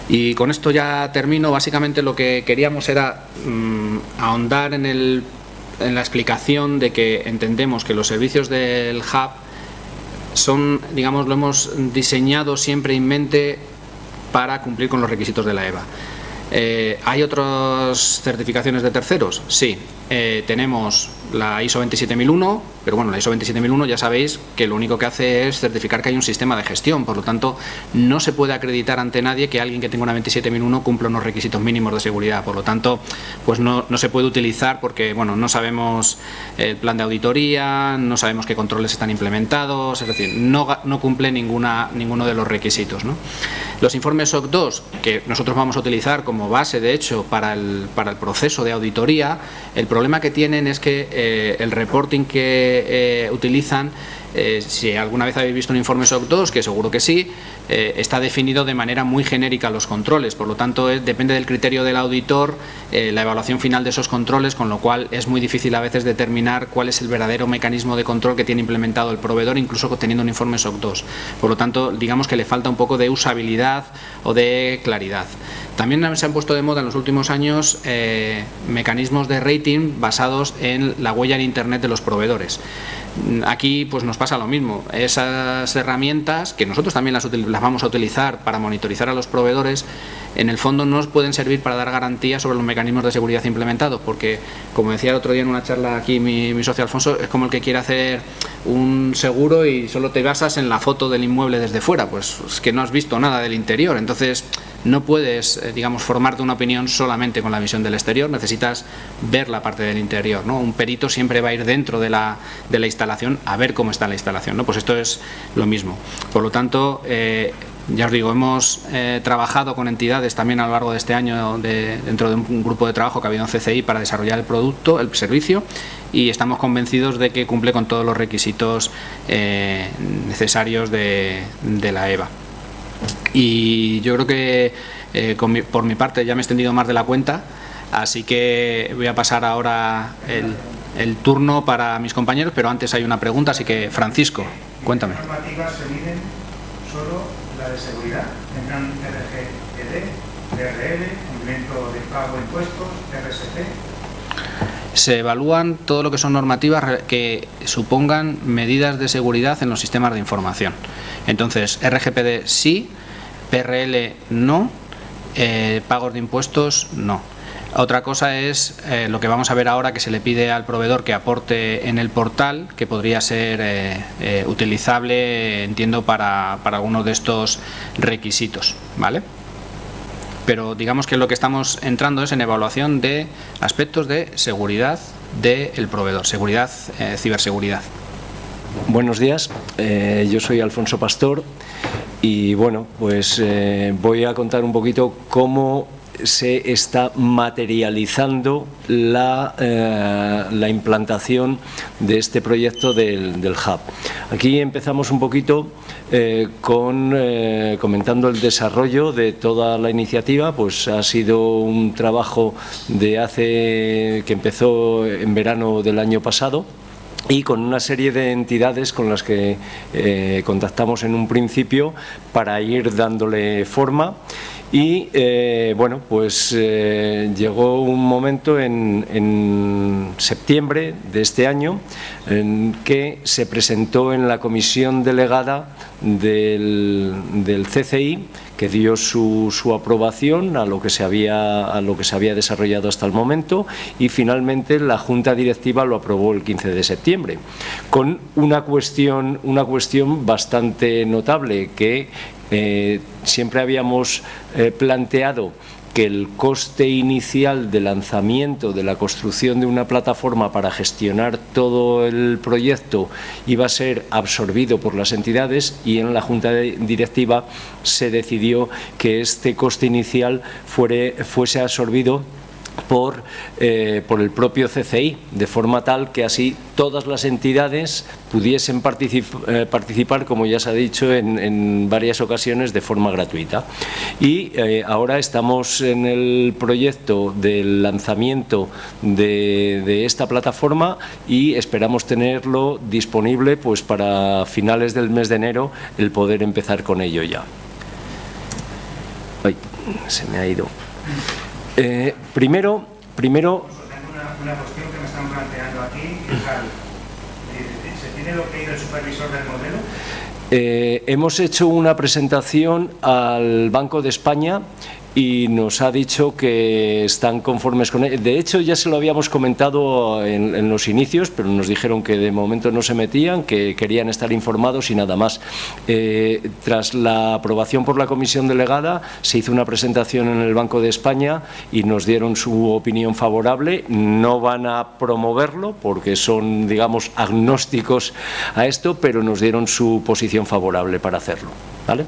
Speaker 2: Y con esto ya termino. Básicamente lo que queríamos era ahondar en la explicación de que entendemos que los servicios del hub son, digamos, lo hemos diseñado siempre en mente para cumplir con los requisitos de la EVA. ¿Hay otras certificaciones de terceros? Sí, tenemos la ISO 27001, pero bueno, la ISO 27001 ya sabéis que lo único que hace es certificar que hay un sistema de gestión, por lo tanto no se puede acreditar ante nadie que alguien que tenga una 27001 cumpla unos requisitos mínimos de seguridad, por lo tanto pues no se puede utilizar porque bueno, no sabemos el plan de auditoría, no sabemos qué controles están implementados, es decir, no cumple ninguno de los requisitos, ¿no? Los informes SOC 2, que nosotros vamos a utilizar como base de hecho para el proceso de auditoría, el problema que tienen es que el reporting que utilizan, si alguna vez habéis visto un informe SOC 2, que seguro que sí, está definido de manera muy genérica los controles, por lo tanto depende del criterio del auditor la evaluación final de esos controles, con lo cual es muy difícil a veces determinar cuál es el verdadero mecanismo de control que tiene implementado el proveedor, incluso teniendo un informe SOC 2. Por lo tanto, digamos que le falta un poco de usabilidad o de claridad. También se han puesto de moda en los últimos años mecanismos de rating basados en la huella en Internet de los proveedores. Aquí pues nos pasa lo mismo. Esas herramientas, que nosotros también las vamos a utilizar para monitorizar a los proveedores, en el fondo no nos pueden servir para dar garantías sobre los mecanismos de seguridad implementados, porque, como decía el otro día en una charla aquí mi socio Alfonso, es como el que quiere hacer un seguro y solo te basas en la foto del inmueble desde fuera, pues es que no has visto nada del interior, entonces no puedes, digamos, formarte una opinión solamente con la visión del exterior, necesitas ver la parte del interior, ¿no? Un perito siempre va a ir dentro de la instalación a ver cómo está la instalación, ¿no? Pues esto es lo mismo. Por lo tanto, ya os digo, hemos trabajado con entidades también a lo largo de este año dentro de un grupo de trabajo que ha habido en CCI para desarrollar el producto, el servicio, y estamos convencidos de que cumple con todos los requisitos necesarios de la EVA. Y yo creo que por mi parte ya me he extendido más de la cuenta, así que voy a pasar ahora el turno para mis compañeros, pero antes hay una pregunta, así que Francisco, cuéntame.
Speaker 3: ¿Qué normativas se miden? Solo la de seguridad, tendrán RGPD, DRL, cumplimiento de pago de impuestos, RSC.
Speaker 2: Se evalúan todo lo que son normativas que supongan medidas de seguridad en los sistemas de información. Entonces, RGPD sí, PRL no, pagos de impuestos no. Otra cosa es lo que vamos a ver ahora, que se le pide al proveedor que aporte en el portal, que podría ser utilizable, entiendo, para algunos de estos requisitos, ¿vale? Pero digamos que lo que estamos entrando es en evaluación de aspectos de seguridad del proveedor, seguridad, ciberseguridad.
Speaker 4: Buenos días, yo soy Alfonso Pastor y bueno, pues voy a contar un poquito cómo se está materializando la implantación de este proyecto del Hub. Aquí empezamos un poquito comentando el desarrollo de toda la iniciativa. Pues ha sido un trabajo que empezó en verano del año pasado, y con una serie de entidades con las que contactamos en un principio para ir dándole forma. Y bueno, pues llegó un momento en septiembre de este año en que se presentó en la comisión delegada del CCI, que dio su aprobación a lo que se había desarrollado hasta el momento, y finalmente la Junta Directiva lo aprobó el 15 de septiembre, con una cuestión bastante notable, que siempre habíamos planteado que el coste inicial de lanzamiento de la construcción de una plataforma para gestionar todo el proyecto iba a ser absorbido por las entidades, y en la Junta Directiva se decidió que este coste inicial fuese absorbido por el propio CCI, de forma tal que así todas las entidades pudiesen participar, como ya se ha dicho en varias ocasiones, de forma gratuita. Y ahora estamos en el proyecto del lanzamiento de esta plataforma y esperamos tenerlo disponible pues para finales del mes de enero, el poder empezar con ello ya. Ay, se me ha ido. Primero...
Speaker 3: Tengo una cuestión que me están planteando aquí. ¿Se tiene lo que ir el supervisor del modelo?
Speaker 4: Hemos hecho una presentación al Banco de España y nos ha dicho que están conformes con ello. De hecho, ya se lo habíamos comentado en los inicios, pero nos dijeron que de momento no se metían, que querían estar informados y nada más. Tras la aprobación por la comisión delegada, se hizo una presentación en el Banco de España y nos dieron su opinión favorable. No van a promoverlo porque son, digamos, agnósticos a esto, pero nos dieron su posición favorable para hacerlo, ¿vale?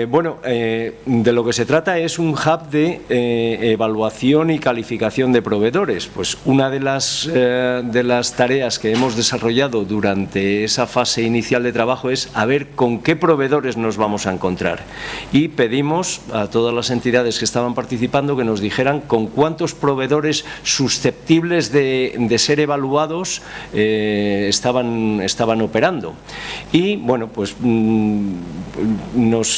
Speaker 4: Bueno, de lo que se trata es un hub de evaluación y calificación de proveedores. Pues una de las tareas que hemos desarrollado durante esa fase inicial de trabajo es a ver con qué proveedores nos vamos a encontrar. Y pedimos a todas las entidades que estaban participando que nos dijeran con cuántos proveedores susceptibles de ser evaluados estaban operando. Y bueno, pues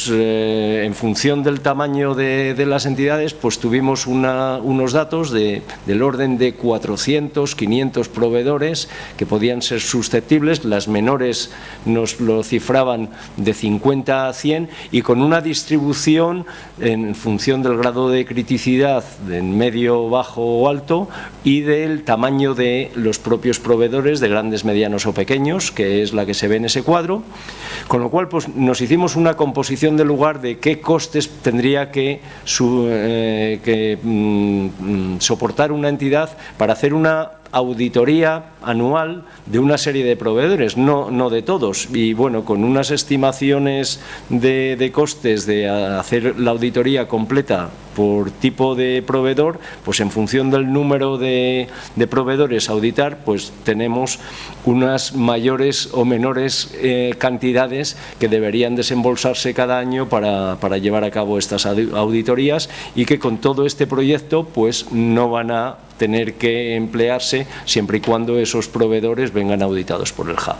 Speaker 4: en función del tamaño de las entidades, pues tuvimos unos datos del orden de 400, 500 proveedores que podían ser susceptibles. Las menores nos lo cifraban de 50 a 100, y con una distribución en función del grado de criticidad, en medio, bajo o alto, y del tamaño de los propios proveedores, de grandes, medianos o pequeños, que es la que se ve en ese cuadro. Con lo cual, pues nos hicimos una composición del lugar de qué costes tendría que soportar una entidad para hacer una auditoría anual de una serie de proveedores, no de todos. Y bueno, con unas estimaciones de costes de hacer la auditoría completa por tipo de proveedor, pues en función del número de proveedores a auditar, pues tenemos unas mayores o menores cantidades que deberían desembolsarse cada año para llevar a cabo estas auditorías, y que con todo este proyecto pues no van a tener que emplearse siempre y cuando esos proveedores vengan auditados por el Hub.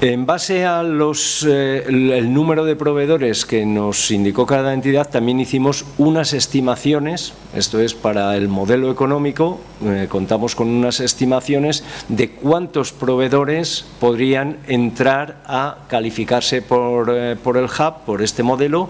Speaker 4: En base a el número de proveedores que nos indicó cada entidad, también hicimos unas estimaciones. Esto es, para el modelo económico, contamos con unas estimaciones de cuántos proveedores podrían entrar a calificarse por el Hub, por este modelo,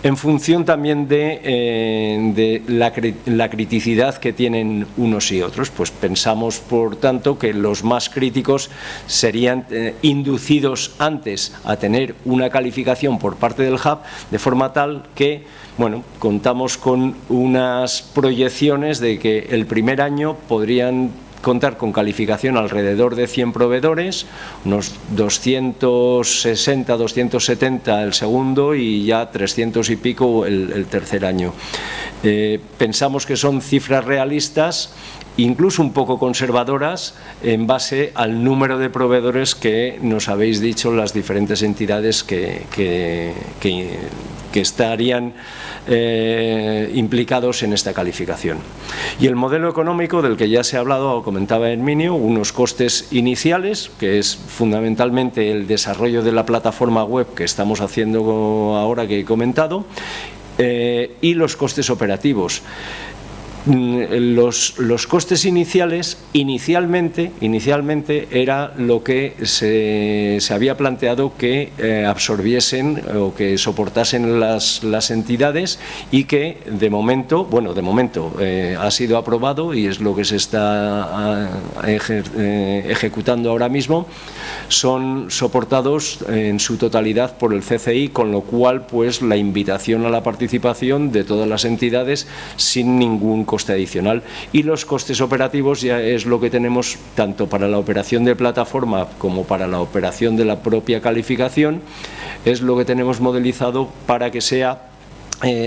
Speaker 4: en función también de la criticidad que tienen unos y otros. Pues pensamos, por tanto, que los más críticos serían inducidos antes a tener una calificación por parte del Hub, de forma tal que, bueno, contamos con unas proyecciones de que el primer año podrían contar con calificación alrededor de 100 proveedores, unos 260, 270 el segundo y ya 300 y pico el tercer año. Pensamos que son cifras realistas, incluso un poco conservadoras, en base al número de proveedores que nos habéis dicho las diferentes entidades que estarían implicados en esta calificación. Y el modelo económico del que ya se ha hablado, o comentaba Herminio, unos costes iniciales, que es fundamentalmente el desarrollo de la plataforma web que estamos haciendo ahora, que he comentado, y los costes operativos. Los costes iniciales, inicialmente era lo que se había planteado que absorbiesen o que soportasen las entidades, y que de momento ha sido aprobado y es lo que se está ejecutando ahora mismo, son soportados en su totalidad por el CCI, con lo cual pues la invitación a la participación de todas las entidades sin ningún coste adicional. Y los costes operativos ya es lo que tenemos tanto para la operación de plataforma como para la operación de la propia calificación, es lo que tenemos modelizado para que sea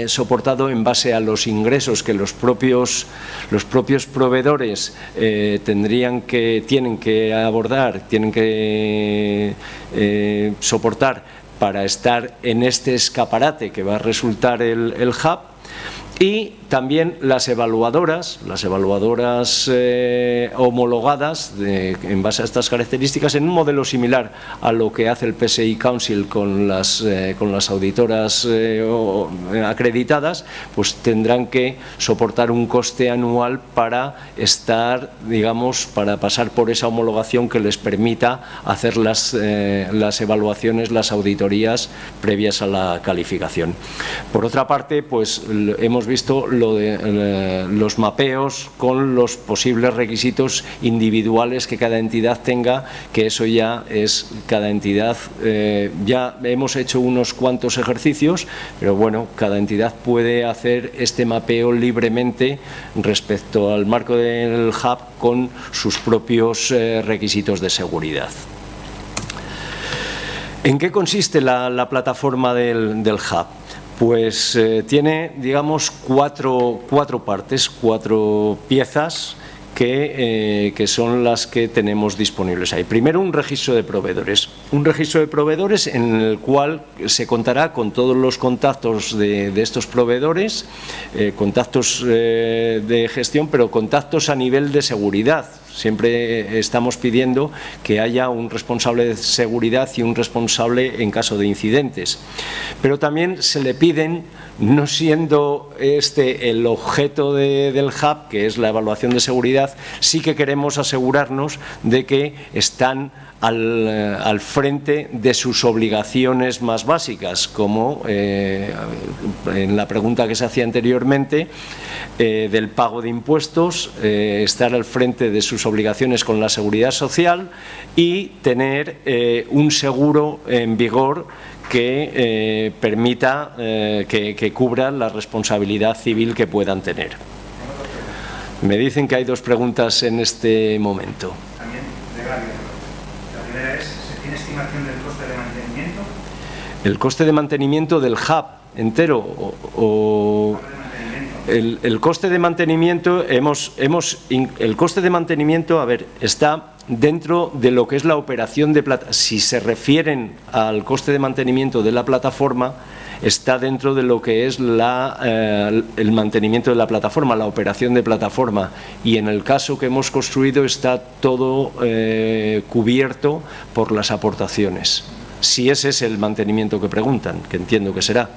Speaker 4: soportado en base a los ingresos que los propios proveedores tienen que abordar, tienen que soportar para estar en este escaparate que va a resultar el hub. Y también las evaluadoras homologadas en base a estas características, en un modelo similar a lo que hace el PSI Council con las auditoras acreditadas, pues tendrán que soportar un coste anual para estar, digamos, para pasar por esa homologación que les permita hacer las evaluaciones, las auditorías previas a la calificación. Por otra parte, pues hemos visto lo de los mapeos con los posibles requisitos individuales que cada entidad tenga, que eso ya es cada entidad. Ya hemos hecho unos cuantos ejercicios, pero bueno, cada entidad puede hacer este mapeo libremente respecto al marco del hub con sus propios requisitos de seguridad. ¿En qué consiste la plataforma del hub? Pues tiene, digamos, cuatro partes, cuatro piezas que son las que tenemos disponibles ahí. Primero, un registro de proveedores. Un registro de proveedores en el cual se contará con todos los contactos de estos proveedores, contactos de gestión, pero contactos a nivel de seguridad. Siempre estamos pidiendo que haya un responsable de seguridad y un responsable en caso de incidentes. Pero también se le piden, no siendo este el objeto del hub, que es la evaluación de seguridad, sí que queremos asegurarnos de que están al frente de sus obligaciones más básicas, como en la pregunta que se hacía anteriormente, del pago de impuestos, estar al frente de sus obligaciones con la seguridad social y tener un seguro en vigor que permita que cubra la responsabilidad civil que puedan tener. Me dicen que hay dos preguntas en este momento.
Speaker 3: También legales. La primera es, ¿se tiene estimación del coste de mantenimiento?
Speaker 4: ¿El coste de mantenimiento del hub entero o el coste de mantenimiento? El coste de mantenimiento, a ver, está dentro de lo que es la operación de plataforma. Si se refieren al coste de mantenimiento de la plataforma, está dentro de lo que es el mantenimiento de la plataforma, la operación de plataforma, y en el caso que hemos construido está todo cubierto por las aportaciones. Si ese es el mantenimiento que preguntan, que entiendo que será.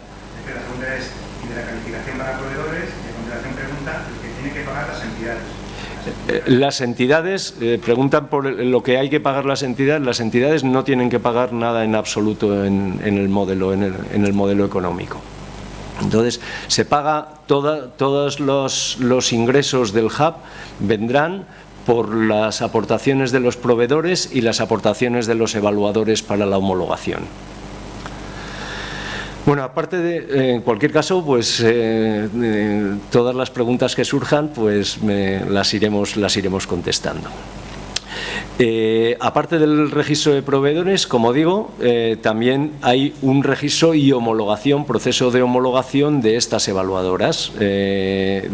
Speaker 3: La segunda es, de la calificación para proveedores, y a continuación pregunta el que tiene que pagar las entidades.
Speaker 4: Las entidades preguntan por lo que hay que pagar las entidades no tienen que pagar nada en absoluto en el modelo económico. Entonces, se paga todos los ingresos del hub vendrán por las aportaciones de los proveedores y las aportaciones de los evaluadores para la homologación. Bueno, aparte de, en cualquier caso, pues todas las preguntas que surjan, pues las iremos contestando. Aparte del registro de proveedores, como digo, también hay un registro y homologación, proceso de homologación de estas evaluadoras, que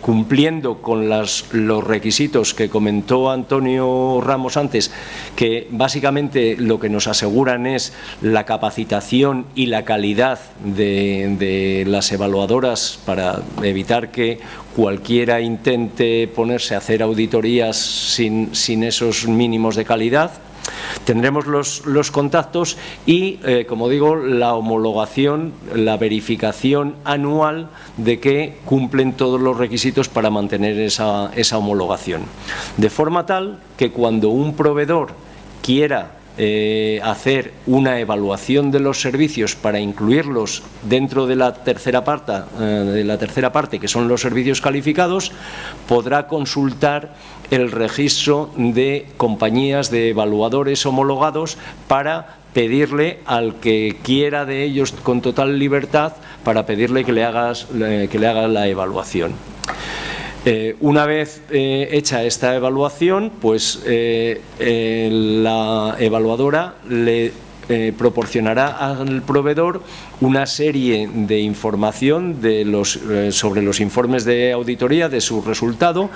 Speaker 4: cumpliendo con los requisitos que comentó Antonio Ramos antes, que básicamente lo que nos aseguran es la capacitación y la calidad de las evaluadoras para evitar que cualquiera intente ponerse a hacer auditorías sin esos mínimos de calidad. Tendremos los contactos y, como digo, la homologación, la verificación anual de que cumplen todos los requisitos para mantener esa homologación. De forma tal que cuando un proveedor quiera hacer una evaluación de los servicios para incluirlos dentro de la tercera parte, que son los servicios calificados, podrá consultar el registro de compañías de evaluadores homologados para pedirle al que quiera de ellos con total libertad, para pedirle que le haga la evaluación. Una vez hecha esta evaluación, pues la evaluadora le proporcionará al proveedor una serie de información sobre los informes de auditoría, de su resultado,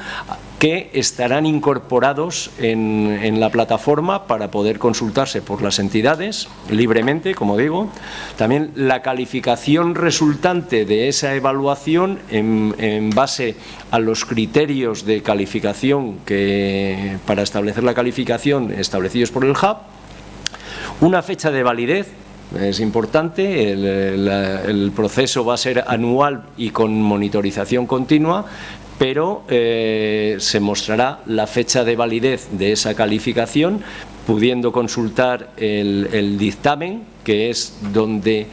Speaker 4: que estarán incorporados en la plataforma para poder consultarse por las entidades libremente, como digo. También la calificación resultante de esa evaluación en base a los criterios de calificación para establecer la calificación establecidos por el Hub. Una fecha de validez, es importante, el proceso va a ser anual y con monitorización continua, pero se mostrará la fecha de validez de esa calificación, pudiendo consultar el dictamen, que es donde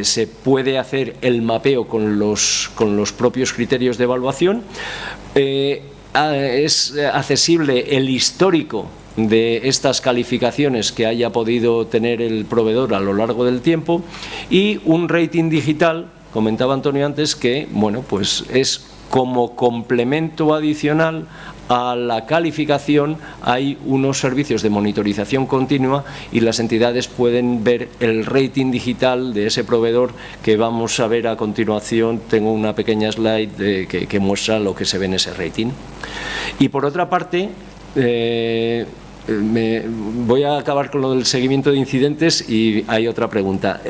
Speaker 4: se puede hacer el mapeo con los propios criterios de evaluación. Es accesible el histórico de estas calificaciones que haya podido tener el proveedor a lo largo del tiempo, y un rating digital, comentaba Antonio antes, que bueno, pues es como complemento adicional a la calificación. Hay unos servicios de monitorización continua y las entidades pueden ver el rating digital de ese proveedor, que vamos a ver a continuación. Tengo una pequeña slide que muestra lo que se ve en ese rating. Y por otra parte, voy a acabar con lo del seguimiento de incidentes y hay otra pregunta.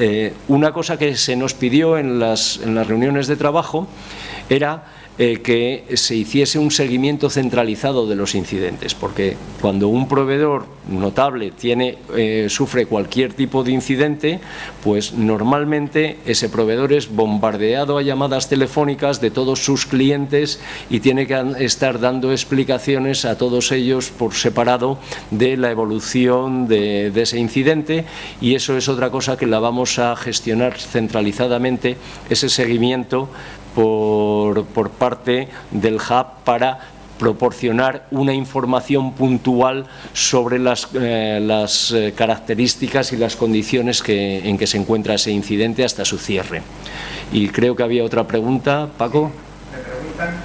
Speaker 4: Una cosa que se nos pidió en las reuniones de trabajo era que se hiciese un seguimiento centralizado de los incidentes, porque cuando un proveedor notable sufre cualquier tipo de incidente, pues normalmente ese proveedor es bombardeado a llamadas telefónicas de todos sus clientes y tiene que estar dando explicaciones a todos ellos por separado de la evolución de ese incidente, y eso es otra cosa que la vamos a gestionar centralizadamente, ese seguimiento por parte del Hub, para proporcionar una información puntual sobre las características y las condiciones en que se encuentra ese incidente hasta su cierre. Y creo que había otra pregunta, Paco.
Speaker 3: Me preguntan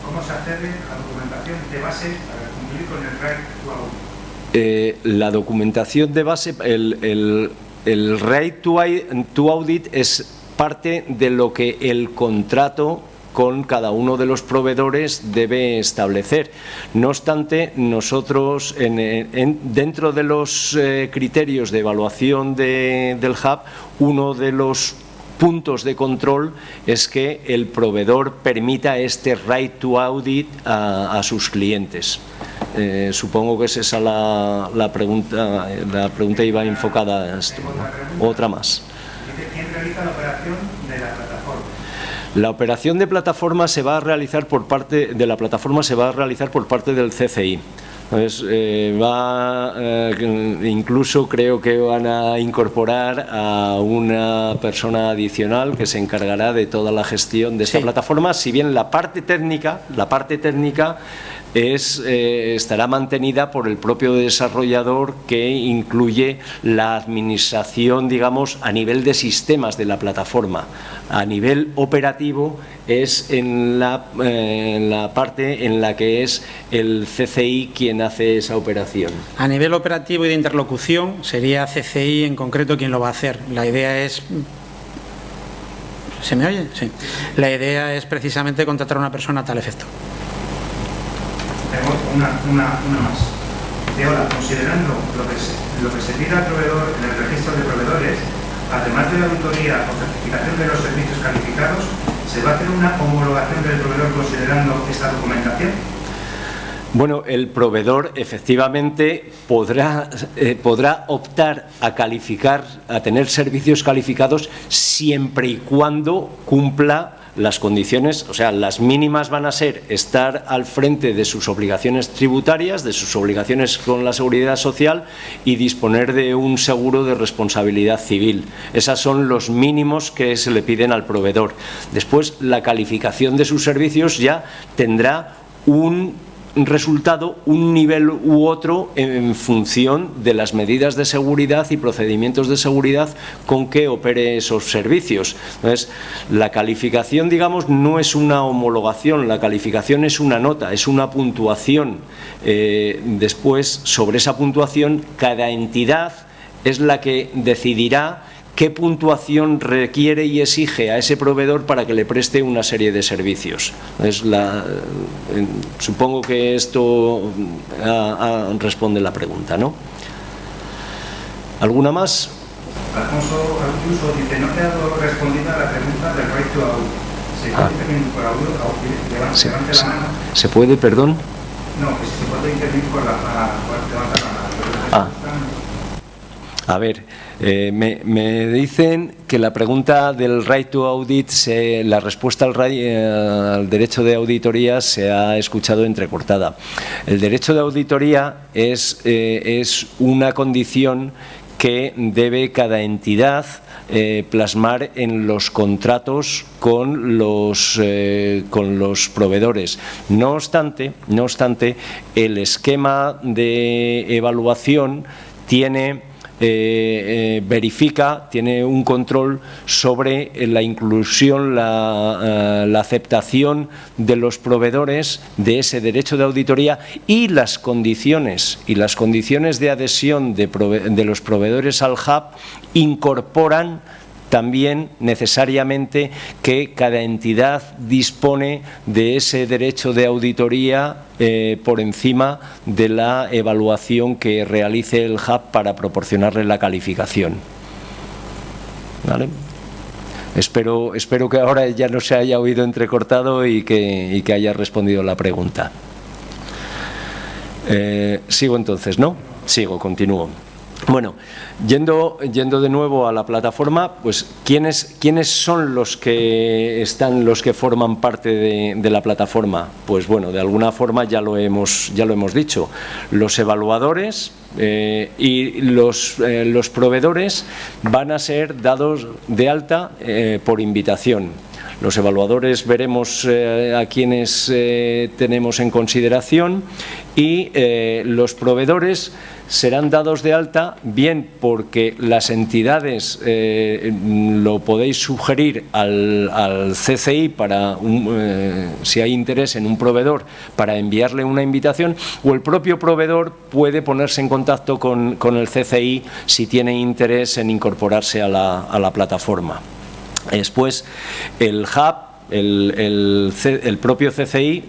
Speaker 3: cómo se accede a la documentación de base para cumplir con el Right to Audit.
Speaker 4: La documentación de base, el Right to Audit es parte de lo que el contrato con cada uno de los proveedores debe establecer. No obstante, nosotros dentro de los criterios de evaluación del Hub, uno de los puntos de control es que el proveedor permita este Right to Audit a sus clientes. Supongo que es esa la pregunta. La pregunta iba enfocada a esto. Otra más.
Speaker 3: ¿Quién realiza la operación de la plataforma?
Speaker 4: La operación de plataforma se va a realizar por parte del CCI. Entonces, incluso creo que van a incorporar a una persona adicional que se encargará de toda la gestión de esta plataforma, si bien la parte técnica estará mantenida por el propio desarrollador, que incluye la administración, digamos, a nivel de sistemas de la plataforma. A nivel operativo es en la parte en la que es el CCI quien hace esa operación.
Speaker 1: A nivel operativo y de interlocución sería CCI en concreto quien lo va a hacer. La idea es... ¿Se me oye? Sí. La idea es precisamente contratar a una persona a tal efecto.
Speaker 3: Tengo una más. Ahora, considerando lo que se pide al proveedor en el registro de proveedores, además de la auditoría o certificación de los servicios calificados, ¿se va a hacer una homologación del proveedor considerando esta documentación?
Speaker 4: Bueno, el proveedor efectivamente podrá optar a calificar, a tener servicios calificados siempre y cuando cumpla las condiciones. O sea, las mínimas van a ser estar al frente de sus obligaciones tributarias, de sus obligaciones con la seguridad social y disponer de un seguro de responsabilidad civil. Esos son los mínimos que se le piden al proveedor. Después, la calificación de sus servicios ya tendrá un resultado, un nivel u otro, en función de las medidas de seguridad y procedimientos de seguridad con que opere esos servicios. Entonces, la calificación, digamos, no es una homologación, la calificación es una nota, es una puntuación. Después, sobre esa puntuación, cada entidad es la que decidirá qué puntuación requiere y exige a ese proveedor para que le preste una serie de servicios. Supongo que esto responde la pregunta, ¿no? ¿Alguna más?
Speaker 3: Alfonso Ayuso dice: no te ha dado respondida la pregunta del right to audit. ¿Se puede intervenir por audio? Levante la mano.
Speaker 4: ¿Se puede, perdón?
Speaker 3: No, que si se puede intervenir por levantar la mano.
Speaker 4: A ver, me dicen que la pregunta del right to audit, la respuesta al derecho de auditoría se ha escuchado entrecortada. El derecho de auditoría es una condición que debe cada entidad plasmar en los contratos con los proveedores. No obstante, el esquema de evaluación tiene tiene un control sobre la inclusión, la aceptación de los proveedores de ese derecho de auditoría y las condiciones de adhesión de los proveedores al hub incorporan también necesariamente que cada entidad dispone de ese derecho de auditoría por encima de la evaluación que realice el hub para proporcionarle la calificación. ¿Vale? Espero que ahora ya no se haya oído entrecortado y que haya respondido la pregunta. Sigo entonces, ¿no? Sigo, continúo. Bueno, yendo de nuevo a la plataforma, pues ¿quiénes son los que forman parte de la plataforma? Pues bueno, de alguna forma ya lo hemos dicho. Los evaluadores y los proveedores van a ser dados de alta por invitación. Los evaluadores veremos a quienes tenemos en consideración y los proveedores serán dados de alta bien porque las entidades lo podéis sugerir al CCI para si hay interés en un proveedor para enviarle una invitación, o el propio proveedor puede ponerse en contacto con el CCI si tiene interés en incorporarse a la plataforma. Después el hub, el propio CCI,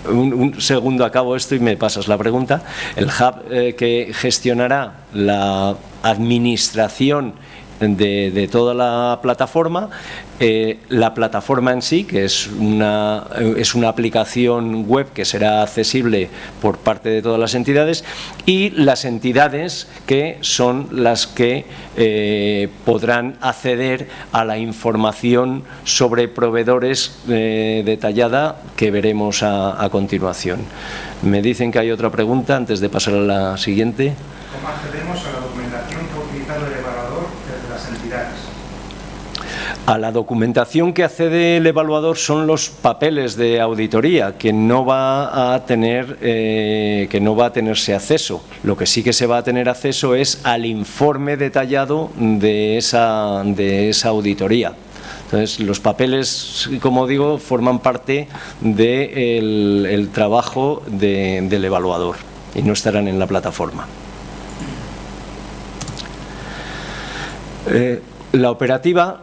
Speaker 4: un segundo acabo esto y me pasas la pregunta. El hub que gestionará la administración de toda la plataforma en sí, que es una aplicación web que será accesible por parte de todas las entidades, y las entidades que son las que podrán acceder a la información sobre proveedores detallada que veremos a continuación. Me dicen que hay otra pregunta antes de pasar a la siguiente.
Speaker 3: ¿Cómo accedemos a la documentación que ha utilizado el evaluador desde las entidades?
Speaker 4: A la documentación que accede el evaluador son los papeles de auditoría, que no va a tenerse acceso. Lo que sí que se va a tener acceso es al informe detallado de esa auditoría. Entonces, los papeles, como digo, forman parte del trabajo del evaluador y no estarán en la plataforma. La operativa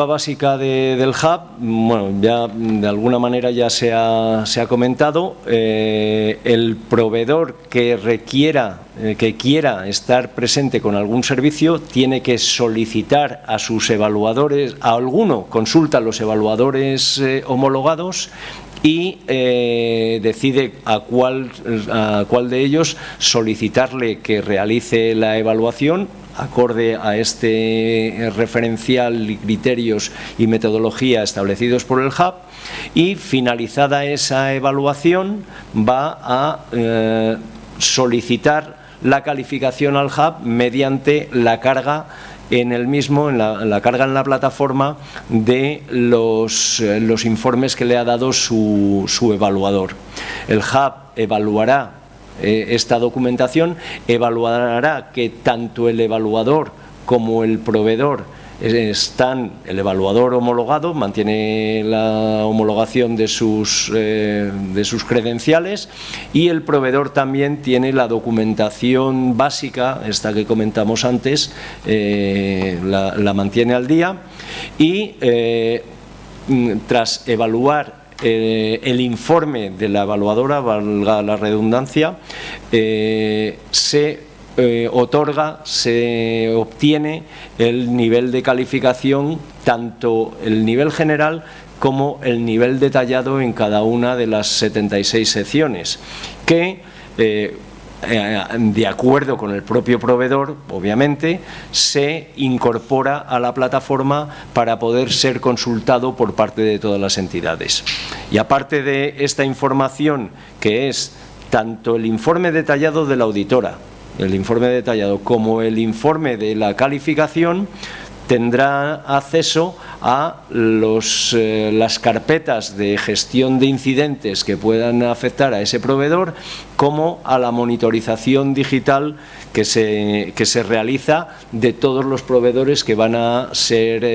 Speaker 4: básica del Hub, bueno, ya de alguna manera ya se ha comentado. El proveedor que quiera estar presente con algún servicio tiene que solicitar a sus evaluadores, a alguno consulta a los evaluadores homologados y decide a cuál de ellos solicitarle que realice la evaluación acorde a este referencial y criterios y metodología establecidos por el Hub, y finalizada esa evaluación va a solicitar la calificación al Hub mediante la carga en el mismo, la carga en la plataforma de los informes que le ha dado su evaluador. El Hub evaluará esta documentación, evaluará que tanto el evaluador como el proveedor están, el evaluador homologado, mantiene la homologación de sus credenciales, y el proveedor también tiene la documentación básica, esta que comentamos antes, la mantiene al día, y tras evaluar el informe de la evaluadora, valga la redundancia, se obtiene el nivel de calificación, tanto el nivel general como el nivel detallado en cada una de las 76 secciones, que de acuerdo con el propio proveedor, obviamente, se incorpora a la plataforma para poder ser consultado por parte de todas las entidades. Y aparte de esta información, que es tanto el informe detallado de la auditora, el informe detallado como el informe de la calificación, tendrá acceso a las carpetas de gestión de incidentes que puedan afectar a ese proveedor, como a la monitorización digital que se realiza de todos los proveedores que van a ser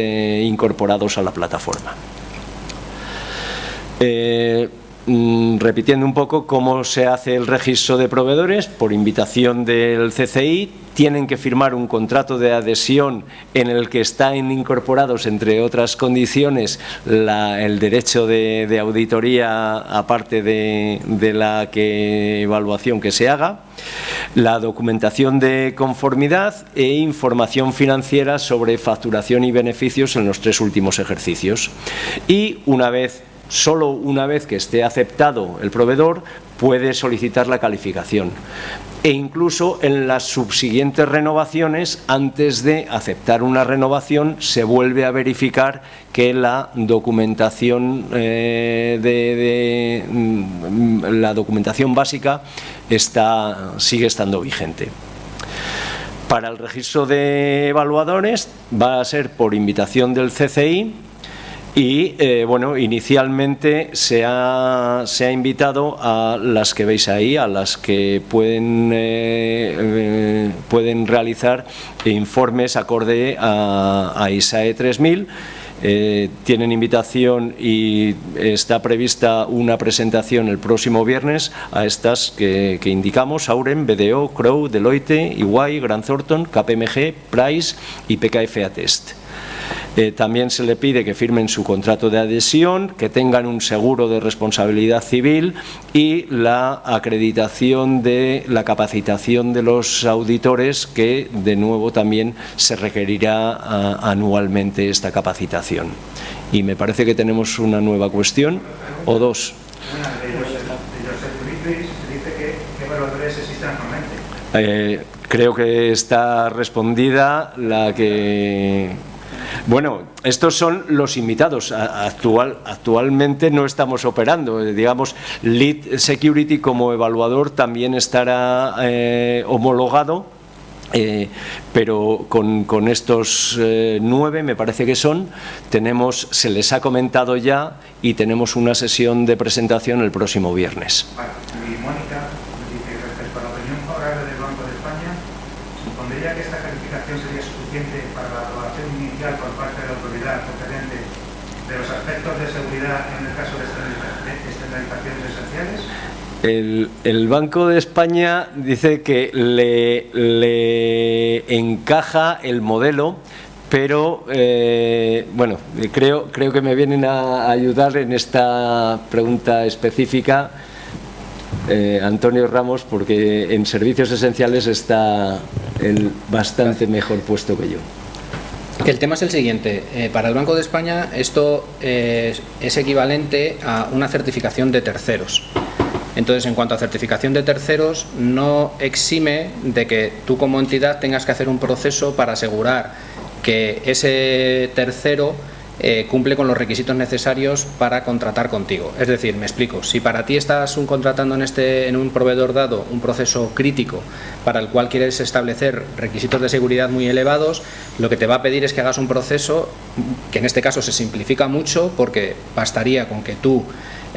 Speaker 4: incorporados a la plataforma. Repitiendo un poco cómo se hace el registro de proveedores, por invitación del CCI, tienen que firmar un contrato de adhesión en el que están incorporados, entre otras condiciones, el derecho de auditoría, aparte de la evaluación que se haga, la documentación de conformidad e información financiera sobre facturación y beneficios en los 3 últimos ejercicios. Y solo una vez que esté aceptado el proveedor, puede solicitar la calificación. E incluso en las subsiguientes renovaciones, antes de aceptar una renovación, se vuelve a verificar que la documentación la documentación básica sigue estando vigente. Para el registro de evaluadores va a ser por invitación del CCI. Y bueno, inicialmente se ha invitado a las que veis ahí, a las que pueden realizar informes acorde a ISAE 3000. Tienen invitación y está prevista una presentación el próximo viernes a estas que indicamos: Auren, BDO, Crowe, Deloitte, EY, Grant Thornton, KPMG, Price y PKF Attest. También se le pide que firmen su contrato de adhesión, que tengan un seguro de responsabilidad civil y la acreditación de la capacitación de los auditores, que de nuevo también se requerirá anualmente esta capacitación. Y me parece que tenemos una nueva cuestión, o dos.
Speaker 3: ¿Qué evaluadores existen actualmente?
Speaker 4: Creo que está respondida la que... Bueno, estos son los invitados. Actualmente no estamos operando. Digamos, Lead Security como evaluador también estará homologado pero con estos 9, me parece que son, se les ha comentado ya y tenemos una sesión de presentación el próximo viernes.
Speaker 3: Vale. Y Mónica dice, respecto a la opinión favorable del Banco de España, ¿supondría que esta calificación sería suficiente para la aprobación inicial por parte de la autoridad competente de los aspectos de seguridad en el caso de externalizaciones esenciales?
Speaker 4: El Banco de España dice que le encaja el modelo, pero bueno, creo que me vienen a ayudar en esta pregunta específica Antonio Ramos, porque en servicios esenciales está él bastante mejor puesto que yo.
Speaker 2: El tema es el siguiente. Para el Banco de España esto es equivalente a una certificación de terceros. Entonces, en cuanto a certificación de terceros, no exime de que tú como entidad tengas que hacer un proceso para asegurar que ese tercero cumple con los requisitos necesarios para contratar contigo. Es decir, me explico, si para ti estás contratando en un proveedor dado un proceso crítico para el cual quieres establecer requisitos de seguridad muy elevados, lo que te va a pedir es que hagas un proceso que en este caso se simplifica mucho, porque bastaría con que tú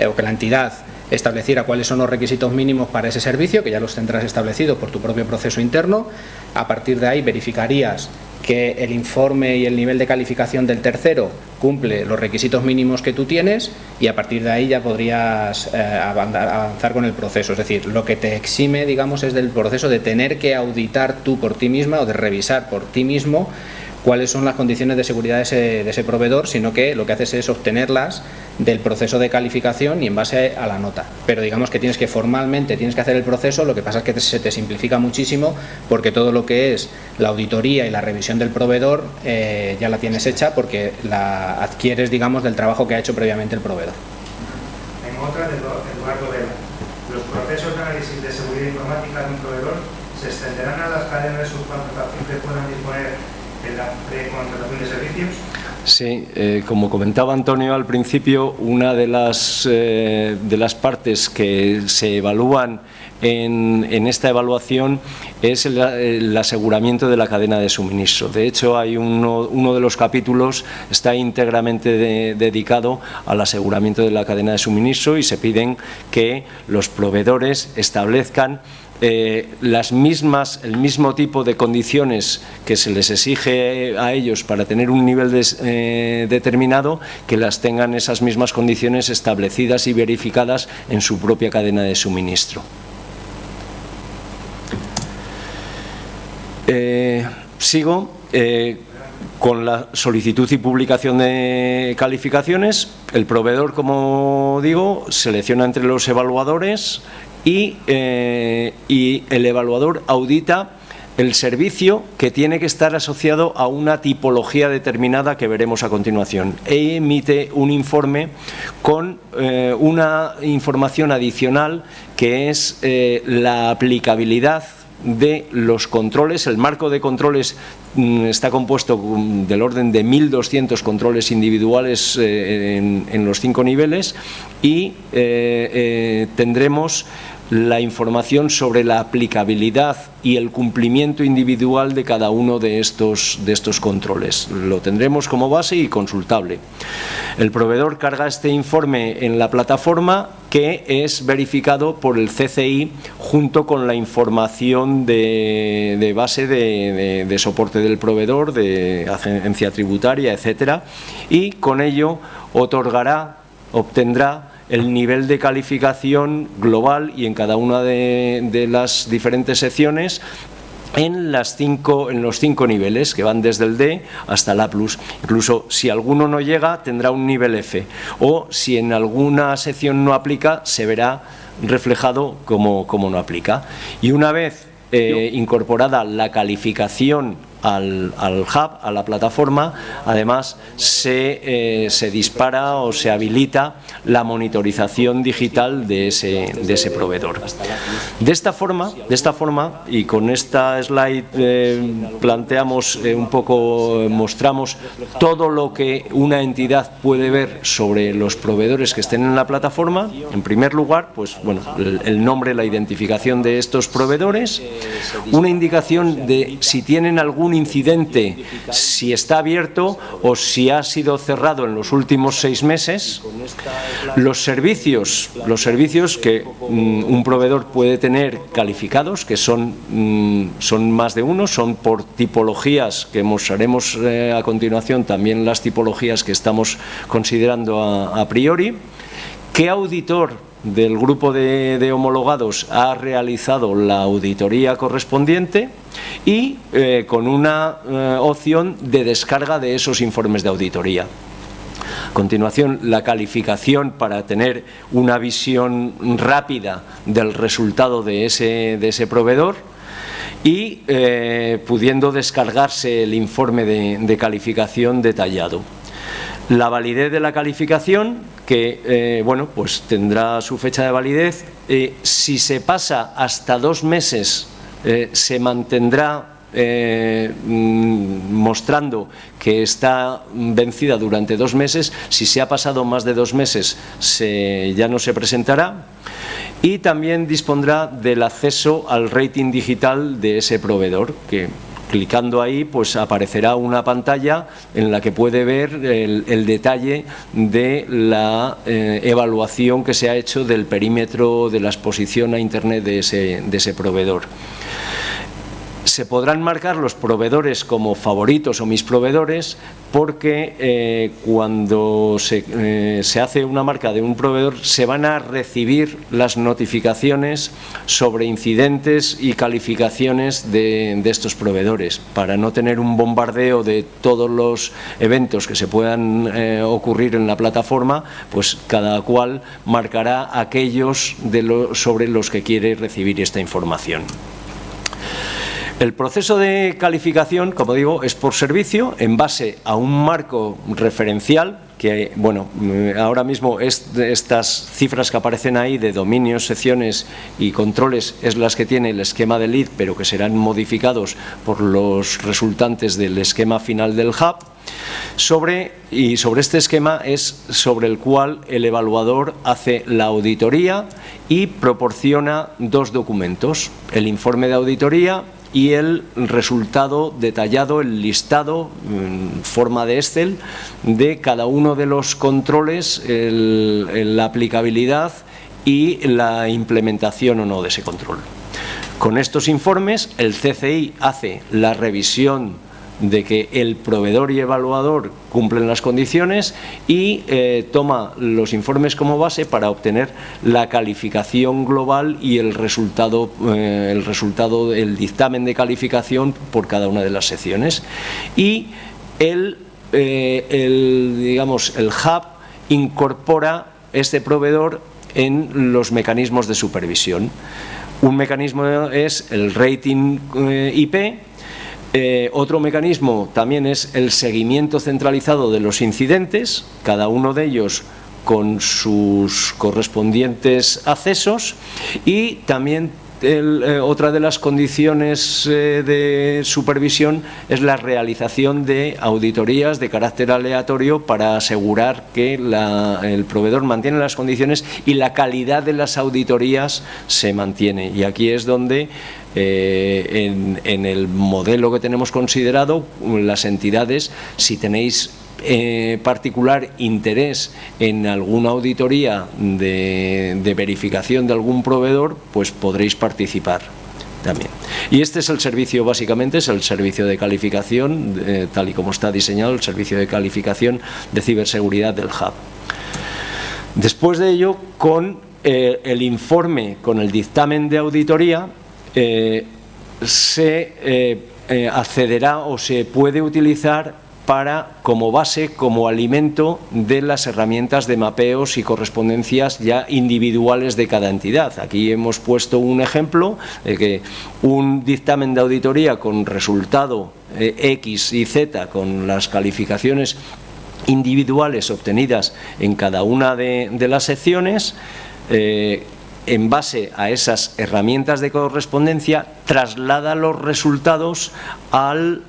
Speaker 2: o que la entidad estableciera cuáles son los requisitos mínimos para ese servicio, que ya los tendrás establecidos por tu propio proceso interno. A partir de ahí verificarías que el informe y el nivel de calificación del tercero cumple los requisitos mínimos que tú tienes, y a partir de ahí ya podrías avanzar con el proceso. Es decir, lo que te exime, digamos, es del proceso de tener que auditar tú por ti misma o de revisar por ti mismo cuáles son las condiciones de seguridad de ese proveedor, sino que lo que haces es obtenerlas del proceso de calificación y en base a la nota. Pero digamos que formalmente tienes que hacer el proceso, lo que pasa es que se te simplifica muchísimo, porque todo lo que es la auditoría y la revisión del proveedor ya la tienes hecha, porque la adquieres, digamos, del trabajo que ha hecho previamente el proveedor.
Speaker 3: En otra, de Eduardo Vela, ¿los procesos de análisis de seguridad informática de un proveedor se extenderán a las cadenas de subcontratación que puedan disponer en la precontratación de servicios?
Speaker 4: Sí, como comentaba Antonio al principio, una de las partes que se evalúan en esta evaluación es el aseguramiento de la cadena de suministro. De hecho, hay uno de los capítulos está íntegramente dedicado al aseguramiento de la cadena de suministro, y se piden que los proveedores establezcan el mismo tipo de condiciones que se les exige a ellos para tener un nivel determinado, que las tengan esas mismas condiciones establecidas y verificadas en su propia cadena de suministro. Sigo con la solicitud y publicación de calificaciones. El proveedor, como digo, selecciona entre los evaluadores y el evaluador audita el servicio, que tiene que estar asociado a una tipología determinada que veremos a continuación, e emite un informe con una información adicional, que es la aplicabilidad de los controles. El marco de controles está compuesto del orden de 1.200 controles individuales en los 5 niveles, y tendremos la información sobre la aplicabilidad y el cumplimiento individual de cada uno de estos controles. Lo tendremos como base y consultable. El proveedor carga este informe en la plataforma, que es verificado por el CCI junto con la información de base de soporte del proveedor, de agencia tributaria, etcétera, y con ello obtendrá el nivel de calificación global, y en cada una de las diferentes secciones, en los 5 niveles, que van desde el D hasta el A+. Incluso si alguno no llega, tendrá un nivel F, o si en alguna sección no aplica, se verá reflejado como no aplica. Y una vez incorporada la calificación al hub, a la plataforma, además se dispara o se habilita la monitorización digital de ese proveedor. De esta forma, y con esta slide planteamos mostramos todo lo que una entidad puede ver sobre los proveedores que estén en la plataforma. En primer lugar, pues bueno, el nombre, la identificación de estos proveedores, una indicación de si tienen algún incidente, si está abierto o si ha sido cerrado en los últimos 6 meses, los servicios que un proveedor puede tener calificados, que son más de uno, son por tipologías, que mostraremos a continuación también las tipologías que estamos considerando a priori. ¿Qué auditor del grupo de homologados ha realizado la auditoría correspondiente? Y con una opción de descarga de esos informes de auditoría. A continuación, la calificación para tener una visión rápida del resultado de ese proveedor y pudiendo descargarse el informe de calificación detallado. La validez de la calificación, que bueno, pues tendrá su fecha de validez. Si se pasa hasta 2 meses, se mantendrá mostrando que está vencida durante 2 meses. Si se ha pasado más de 2 meses, ya no se presentará. Y también dispondrá del acceso al rating digital de ese proveedor, que clicando ahí pues aparecerá una pantalla en la que puede ver el detalle de la evaluación que se ha hecho del perímetro de la exposición a Internet de ese proveedor. Se podrán marcar los proveedores como favoritos o mis proveedores, porque cuando se hace una marca de un proveedor se van a recibir las notificaciones sobre incidentes y calificaciones de estos proveedores, para no tener un bombardeo de todos los eventos que se puedan ocurrir en la plataforma. Pues cada cual marcará aquellos sobre los que quiere recibir esta información. El proceso de calificación, como digo, es por servicio en base a un marco referencial que, bueno, ahora mismo estas cifras que aparecen ahí de dominios, secciones y controles es las que tiene el esquema de lead, pero que serán modificados por los resultantes del esquema final del hub. Sobre este esquema es sobre el cual el evaluador hace la auditoría y proporciona 2 documentos: el informe de auditoría y el resultado detallado, el listado en forma de Excel de cada uno de los controles, la aplicabilidad y la implementación o no de ese control. Con estos informes el CCI hace la revisión de que el proveedor y evaluador cumplen las condiciones y toma los informes como base para obtener la calificación global y el resultado, el dictamen de calificación por cada una de las secciones. Y el hub incorpora este proveedor en los mecanismos de supervisión. Un mecanismo es el rating IP. Otro mecanismo también es el seguimiento centralizado de los incidentes, cada uno de ellos con sus correspondientes accesos. Y también otra de las condiciones de supervisión es la realización de auditorías de carácter aleatorio para asegurar que el proveedor mantiene las condiciones y la calidad de las auditorías se mantiene. Y aquí es donde en el modelo que tenemos considerado, las entidades, si tenéis particular interés en alguna auditoría de verificación de algún proveedor, pues podréis participar también. Y este es el servicio, básicamente, es el servicio de calificación, tal y como está diseñado, el servicio de calificación de ciberseguridad del hub. Después de ello, con el informe, con el dictamen de auditoría, se accederá o se puede utilizar como base, como alimento de las herramientas de mapeos y correspondencias ya individuales de cada entidad. Aquí hemos puesto un ejemplo de que un dictamen de auditoría con resultado X y Z con las calificaciones individuales obtenidas en cada una de las secciones, en base a esas herramientas de correspondencia, traslada los resultados al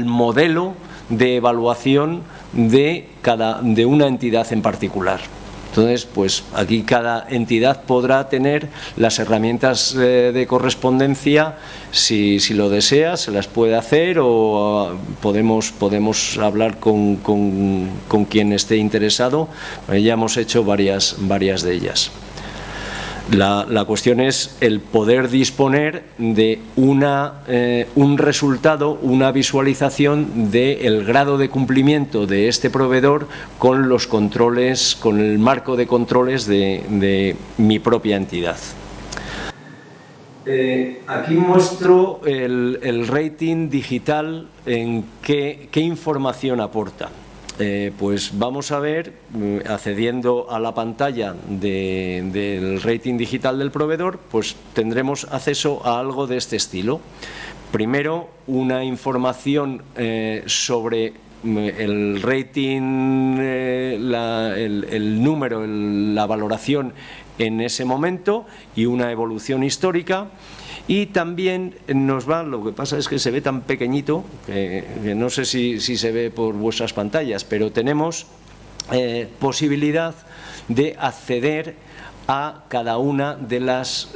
Speaker 4: modelo de evaluación de una entidad en particular. Entonces, pues aquí cada entidad podrá tener las herramientas de correspondencia, si lo desea, se las puede hacer, o podemos hablar con quien esté interesado. Ya hemos hecho varias de ellas. La cuestión es el poder disponer de un resultado, una visualización del grado de cumplimiento de este proveedor con los controles, con el marco de controles de mi propia entidad. Aquí muestro el rating digital, en qué información aporta. Pues vamos a ver, accediendo a la pantalla del rating digital del proveedor, pues tendremos acceso a algo de este estilo. Primero, una información sobre el rating, el número, la valoración en ese momento y una evolución histórica. Y también nos va, lo que pasa es que se ve tan pequeñito, que no sé si se ve por vuestras pantallas, pero tenemos posibilidad de acceder a cada una de las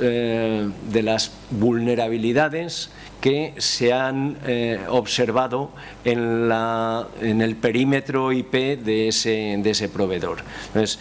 Speaker 4: vulnerabilidades que se han observado en el perímetro IP de ese proveedor. Entonces,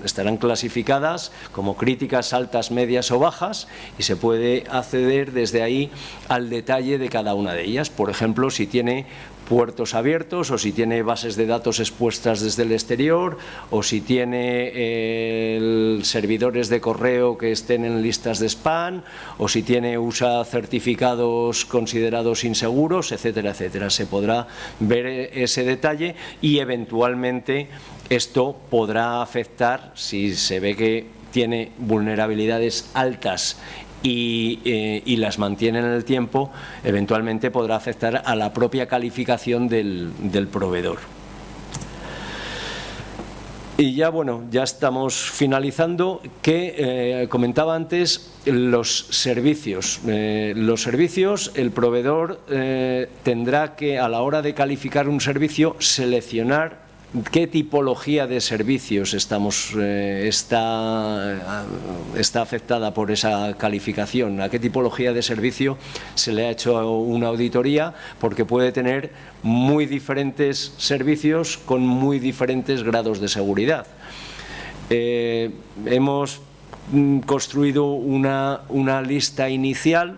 Speaker 4: estarán clasificadas como críticas, altas, medias o bajas, y se puede acceder desde ahí al detalle de cada una de ellas. Por ejemplo, si tiene puertos abiertos, o si tiene bases de datos expuestas desde el exterior, o si tiene servidores de correo que estén en listas de spam, o si usa certificados considerados inseguros, etcétera, etcétera. Se podrá ver ese detalle, y eventualmente esto podrá afectar, si se ve que tiene vulnerabilidades altas y las mantiene en el tiempo, eventualmente podrá afectar a la propia calificación del proveedor. Y ya, bueno, ya estamos finalizando, que comentaba antes los servicios. Los servicios, el proveedor tendrá que, a la hora de calificar un servicio, seleccionar qué tipología de servicios está afectada por esa calificación, a qué tipología de servicio se le ha hecho una auditoría, porque puede tener muy diferentes servicios con muy diferentes grados de seguridad. Hemos construido una lista inicial.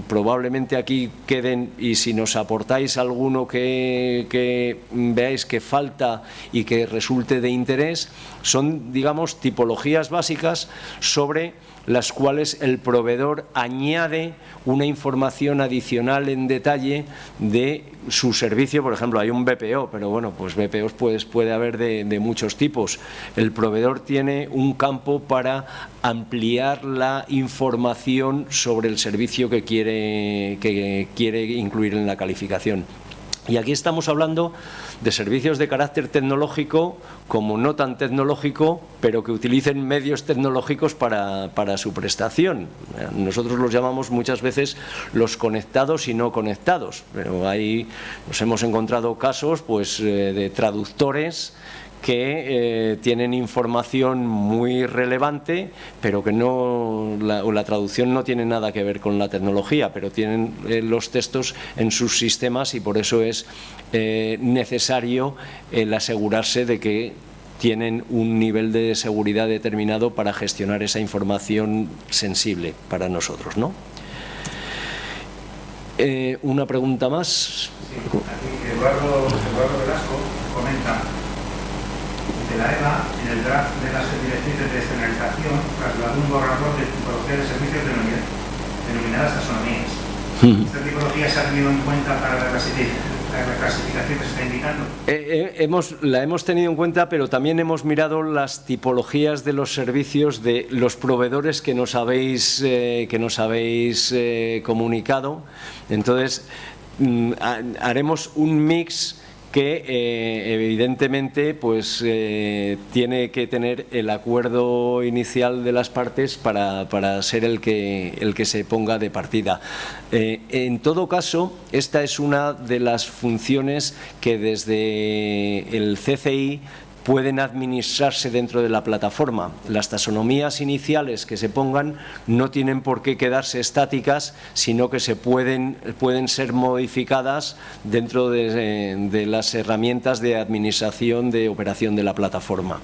Speaker 4: Probablemente aquí queden, y si nos aportáis alguno que veáis que falta y que resulte de interés, son, digamos, tipologías básicas sobre las cuales el proveedor añade una información adicional en detalle de su servicio. Por ejemplo, hay un BPO, pero bueno, pues BPOs puede haber de muchos tipos. El proveedor tiene un campo para ampliar la información sobre el servicio que quiere incluir en la calificación. Y aquí estamos hablando de servicios de carácter tecnológico como no tan tecnológico, pero que utilicen medios tecnológicos para su prestación. Nosotros los llamamos muchas veces los conectados y no conectados, pero ahí nos hemos encontrado casos, pues, de traductores que tienen información muy relevante, pero que la traducción no tiene nada que ver con la tecnología, pero tienen los textos en sus sistemas, y por eso es necesario el asegurarse de que tienen un nivel de seguridad determinado para gestionar esa información sensible para nosotros, ¿no? Una pregunta más.
Speaker 3: Sí, aquí Eduardo Velasco comenta: de la EVA, en el draft de las directrices de externalización, trasladó un borrador de tipología de servicios denominadas taxonomías. ¿Esta tipología se ha tenido en cuenta para la la clasificación que se está indicando?
Speaker 4: La hemos tenido en cuenta, pero también hemos mirado las tipologías de los servicios de los proveedores que nos habéis comunicado. Entonces, haremos un mix que evidentemente pues tiene que tener el acuerdo inicial de las partes para ser el que se ponga de partida. En todo caso, esta es una de las funciones que desde el CCI pueden administrarse dentro de la plataforma. Las taxonomías iniciales que se pongan no tienen por qué quedarse estáticas, sino que se pueden ser modificadas dentro de las herramientas de administración de operación de la plataforma.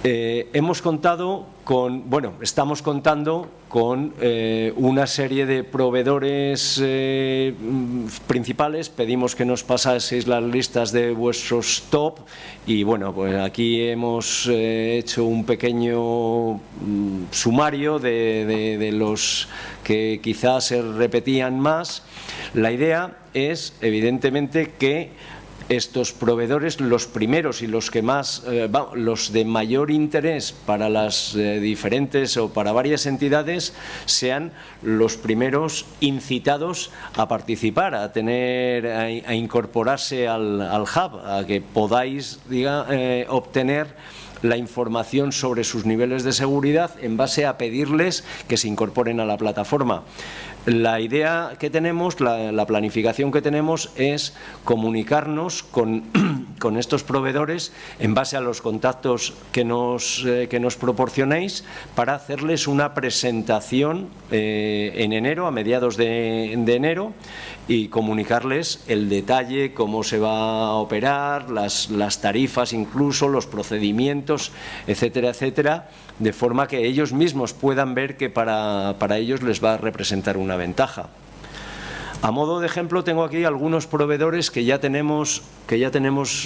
Speaker 4: Estamos contando con una serie de proveedores principales. Pedimos que nos pasaseis las listas de vuestros top y bueno, pues aquí hemos hecho un pequeño sumario de los que quizás se repetían más. La idea es, evidentemente, que estos proveedores, los primeros y los que más, los de mayor interés para las diferentes o para varias entidades, sean los primeros incitados a participar, a incorporarse al hub, a que podáis obtener la información sobre sus niveles de seguridad en base a pedirles que se incorporen a la plataforma. La idea que tenemos, la planificación que tenemos es comunicarnos con estos proveedores en base a los contactos que nos proporcionéis para hacerles una presentación en enero, a mediados de enero, y comunicarles el detalle, cómo se va a operar, las tarifas incluso, los procedimientos, etcétera, etcétera, de forma que ellos mismos puedan ver que para ellos les va a representar una ventaja. A modo de ejemplo, tengo aquí algunos proveedores que ya tenemos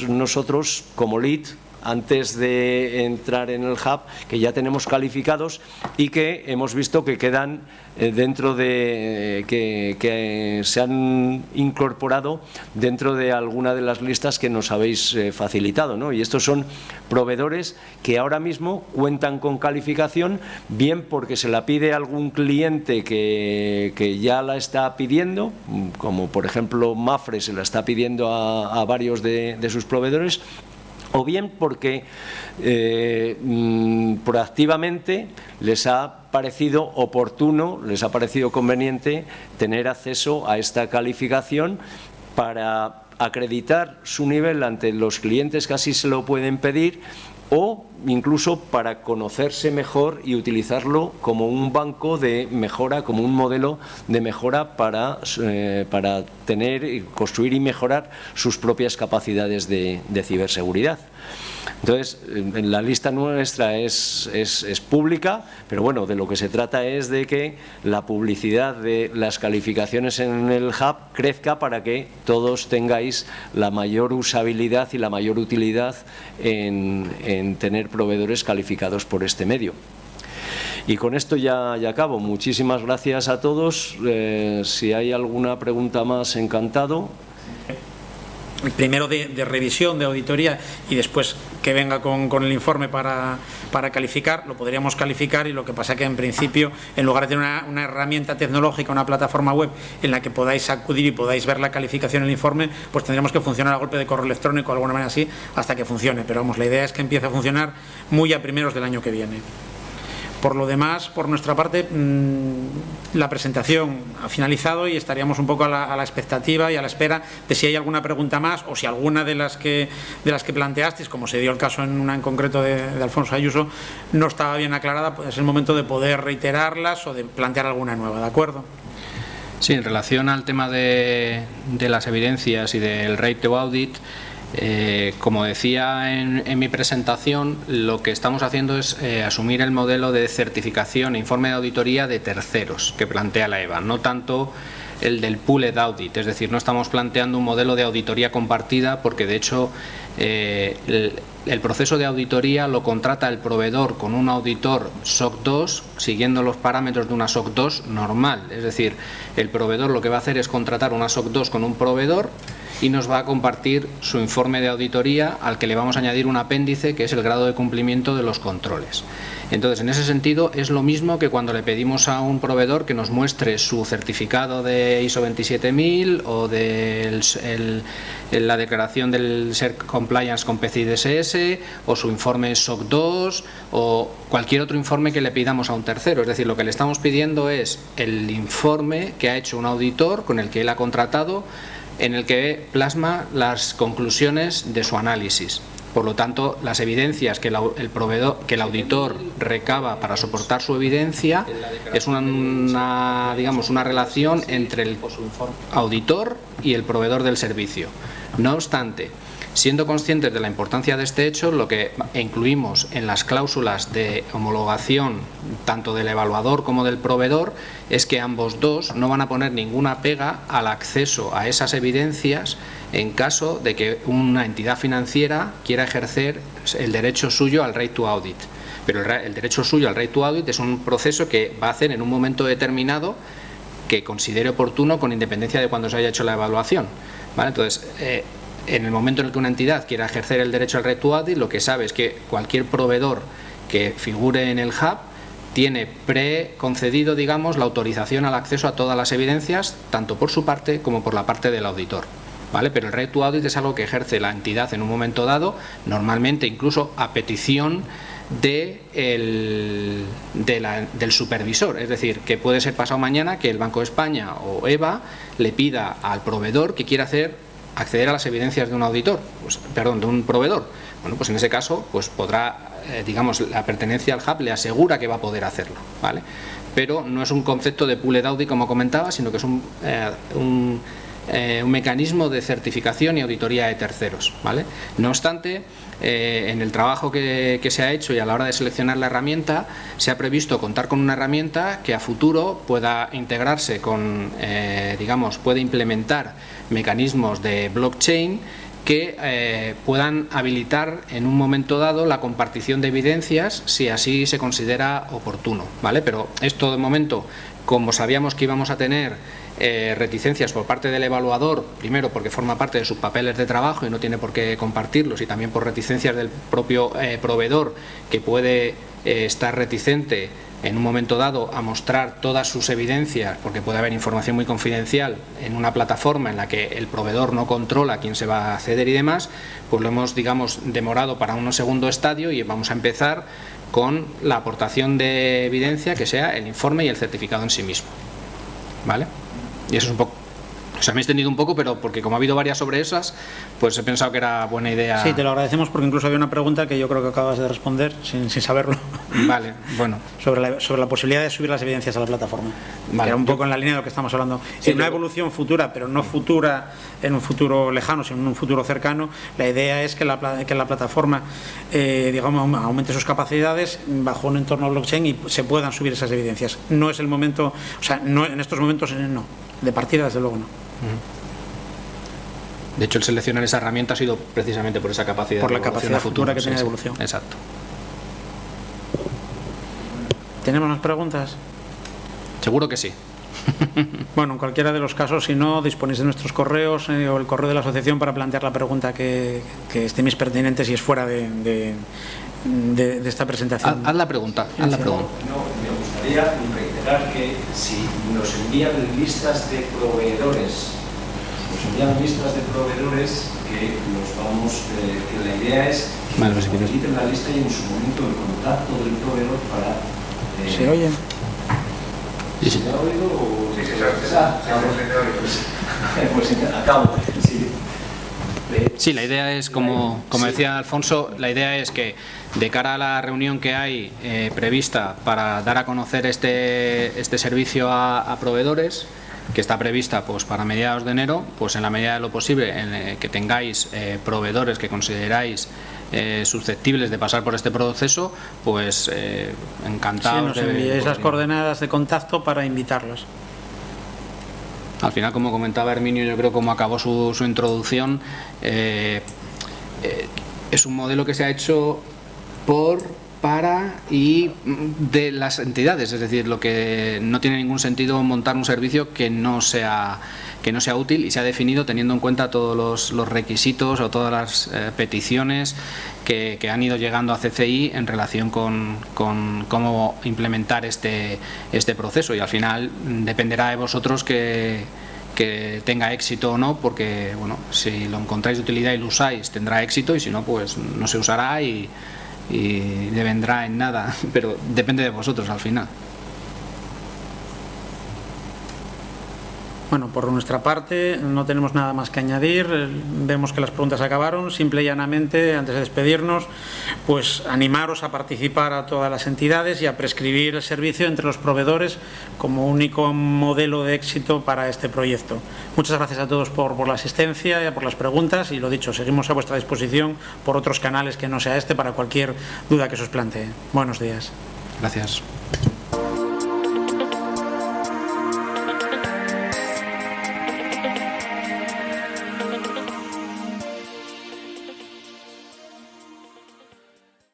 Speaker 4: nosotros como lead antes de entrar en el hub, que ya tenemos calificados y que hemos visto que quedan dentro de que se han incorporado dentro de alguna de las listas que nos habéis facilitado, ¿no? Y estos son proveedores que ahora mismo cuentan con calificación, bien porque se la pide algún cliente que ya la está pidiendo, como por ejemplo Mapfre se la está pidiendo a varios de sus proveedores, o bien porque proactivamente les ha parecido oportuno, les ha parecido conveniente tener acceso a esta calificación para acreditar su nivel ante los clientes que así se lo pueden pedir, o incluso para conocerse mejor y utilizarlo como un banco de mejora, como un modelo de mejora para tener, construir y mejorar sus propias capacidades de ciberseguridad. Entonces, la lista nuestra es pública, pero bueno, de lo que se trata es de que la publicidad de las calificaciones en el hub crezca para que todos tengáis la mayor usabilidad y la mayor utilidad en tener proveedores calificados por este medio. Y con esto ya acabo. Muchísimas gracias a todos. Si hay alguna pregunta más, encantado.
Speaker 1: Primero de revisión, de auditoría, y después que venga con el informe para calificar. Lo podríamos calificar, y lo que pasa que en principio, en lugar de tener una herramienta tecnológica, una plataforma web en la que podáis acudir y podáis ver la calificación en el informe, pues tendríamos que funcionar a golpe de correo electrónico o de alguna manera así hasta que funcione. Pero vamos, la idea es que empiece a funcionar muy a primeros del año que viene. Por lo demás, por nuestra parte, la presentación ha finalizado y estaríamos un poco a la expectativa y a la espera de si hay alguna pregunta más, o si alguna de las que planteasteis, como se dio el caso en una en concreto de Alfonso Ayuso, no estaba bien aclarada, pues es el momento de poder reiterarlas o de plantear alguna nueva, ¿de acuerdo?
Speaker 2: Sí, en relación al tema de las evidencias y del rate to audit, como decía en mi presentación, lo que estamos haciendo es asumir el modelo de certificación e informe de auditoría de terceros que plantea la EBA, no tanto el del pooled audit, es decir, no estamos planteando un modelo de auditoría compartida, porque de hecho el proceso de auditoría lo contrata el proveedor con un auditor SOC 2 siguiendo los parámetros de una SOC 2 normal. Es decir, el proveedor lo que va a hacer es contratar una SOC 2 con un proveedor y nos va a compartir su informe de auditoría al que le vamos a añadir un apéndice que es el grado de cumplimiento de los controles. Entonces, en ese sentido, es lo mismo que cuando le pedimos a un proveedor que nos muestre su certificado de ISO 27000 o de la declaración del SERC Compliance con PCI DSS o su informe SOC 2 o cualquier otro informe que le pidamos a un tercero. Es decir, lo que le estamos pidiendo es el informe que ha hecho un auditor con el que él ha contratado, en el que plasma las conclusiones de su análisis. Por lo tanto, las evidencias que el auditor recaba para soportar su evidencia es una relación entre el auditor y el proveedor del servicio. No obstante, siendo conscientes de la importancia de este hecho, lo que incluimos en las cláusulas de homologación tanto del evaluador como del proveedor es que ambos dos no van a poner ninguna pega al acceso a esas evidencias en caso de que una entidad financiera quiera ejercer el derecho suyo al right to audit. Pero el derecho suyo al right to audit es un proceso que va a hacer en un momento determinado que considere oportuno con independencia de cuando se haya hecho la evaluación, ¿vale? Entonces, en el momento en el que una entidad quiera ejercer el derecho al right to audit, lo que sabe es que cualquier proveedor que figure en el hub tiene preconcedido, digamos, la autorización al acceso a todas las evidencias, tanto por su parte como por la parte del auditor, ¿vale? Pero el right to audit es algo que ejerce la entidad en un momento dado, normalmente incluso a petición del supervisor. Es decir, que puede ser pasado mañana que el Banco de España o EBA le pida al proveedor que quiera acceder a las evidencias de un auditor, de un proveedor. Bueno, pues en ese caso pues podrá, la pertenencia al hub le asegura que va a poder hacerlo, ¿vale? Pero no es un concepto de pooled audit como comentaba, sino que es un mecanismo de certificación y auditoría de terceros, ¿vale? No obstante, en el trabajo que se ha hecho y a la hora de seleccionar la herramienta, se ha previsto contar con una herramienta que a futuro pueda integrarse puede implementar mecanismos de blockchain que puedan habilitar en un momento dado la compartición de evidencias si así se considera oportuno, ¿vale? Pero esto de momento, como sabíamos que íbamos a tener reticencias por parte del evaluador, primero porque forma parte de sus papeles de trabajo y no tiene por qué compartirlos, y también por reticencias del propio proveedor, que puede estar reticente en un momento dado a mostrar todas sus evidencias porque puede haber información muy confidencial en una plataforma en la que el proveedor no controla quién se va a acceder y demás, pues lo hemos demorado para un segundo estadio y vamos a empezar con la aportación de evidencia que sea el informe y el certificado en sí mismo, ¿vale? Y eso es un poco, me he extendido un poco, pero porque como ha habido varias sobre esas, pues he pensado que era buena idea.
Speaker 1: Sí, te lo agradecemos, porque incluso había una pregunta que yo creo que acabas de responder sin saberlo.
Speaker 2: Vale, bueno.
Speaker 1: Sobre la posibilidad de subir las evidencias a la plataforma. Vale, era un poco en la línea de lo que estamos hablando. Sí, en una evolución futura, pero no futura en un futuro lejano, sino en un futuro cercano, la idea es que la plataforma aumente sus capacidades bajo un entorno blockchain y se puedan subir esas evidencias. No es el momento, no en estos momentos, no. De partida, desde luego, no.
Speaker 2: De hecho, el seleccionar esa herramienta ha sido precisamente por esa capacidad.
Speaker 1: Por la capacidad futura que tiene de evolución.
Speaker 2: Exacto.
Speaker 1: ¿Tenemos más preguntas?
Speaker 2: Seguro que sí.
Speaker 1: Bueno, en cualquiera de los casos, si no, disponéis de nuestros correos o el correo de la asociación para plantear la pregunta que estiméis pertinente si es fuera de esta presentación.
Speaker 2: Haz la pregunta.
Speaker 5: No, me gustaría reiterar que si nos envían listas de proveedores, que los vamos, que la idea es que nos faciliten la lista y en su momento el contacto del proveedor para...
Speaker 1: ¿Se oye?
Speaker 5: Sí. ¿Se me ha oído o...?
Speaker 3: Sí, se oye.
Speaker 5: Pues acabo. Sí.
Speaker 2: Sí, la idea es, como decía Alfonso, la idea es que de cara a la reunión que hay prevista para dar a conocer este servicio a proveedores, que está prevista pues para mediados de enero, pues en la medida de lo posible que tengáis proveedores que consideráis susceptibles de pasar por este proceso, pues encantados.
Speaker 1: Sí, nos enviéis las coordenadas de contacto para invitarlos.
Speaker 2: Al final, como comentaba Herminio, yo creo como acabó su introducción, es un modelo que se ha hecho para y de las entidades, es decir, lo que no tiene ningún sentido montar un servicio que no sea útil, y se ha definido teniendo en cuenta todos los requisitos o todas las peticiones que han ido llegando a CCI en relación con cómo implementar este proceso, y al final dependerá de vosotros que tenga éxito o no, porque bueno, si lo encontráis de utilidad y lo usáis tendrá éxito, y si no, pues no se usará y le vendrá en nada, pero depende de vosotros al final.
Speaker 1: Bueno, por nuestra parte no tenemos nada más que añadir. Vemos que las preguntas acabaron. Simple y llanamente, antes de despedirnos, pues animaros a participar a todas las entidades y a prescribir el servicio entre los proveedores como único modelo de éxito para este proyecto. Muchas gracias a todos por la asistencia y por las preguntas, y lo dicho, seguimos a vuestra disposición por otros canales que no sea este para cualquier duda que se os plantee. Buenos días.
Speaker 2: Gracias.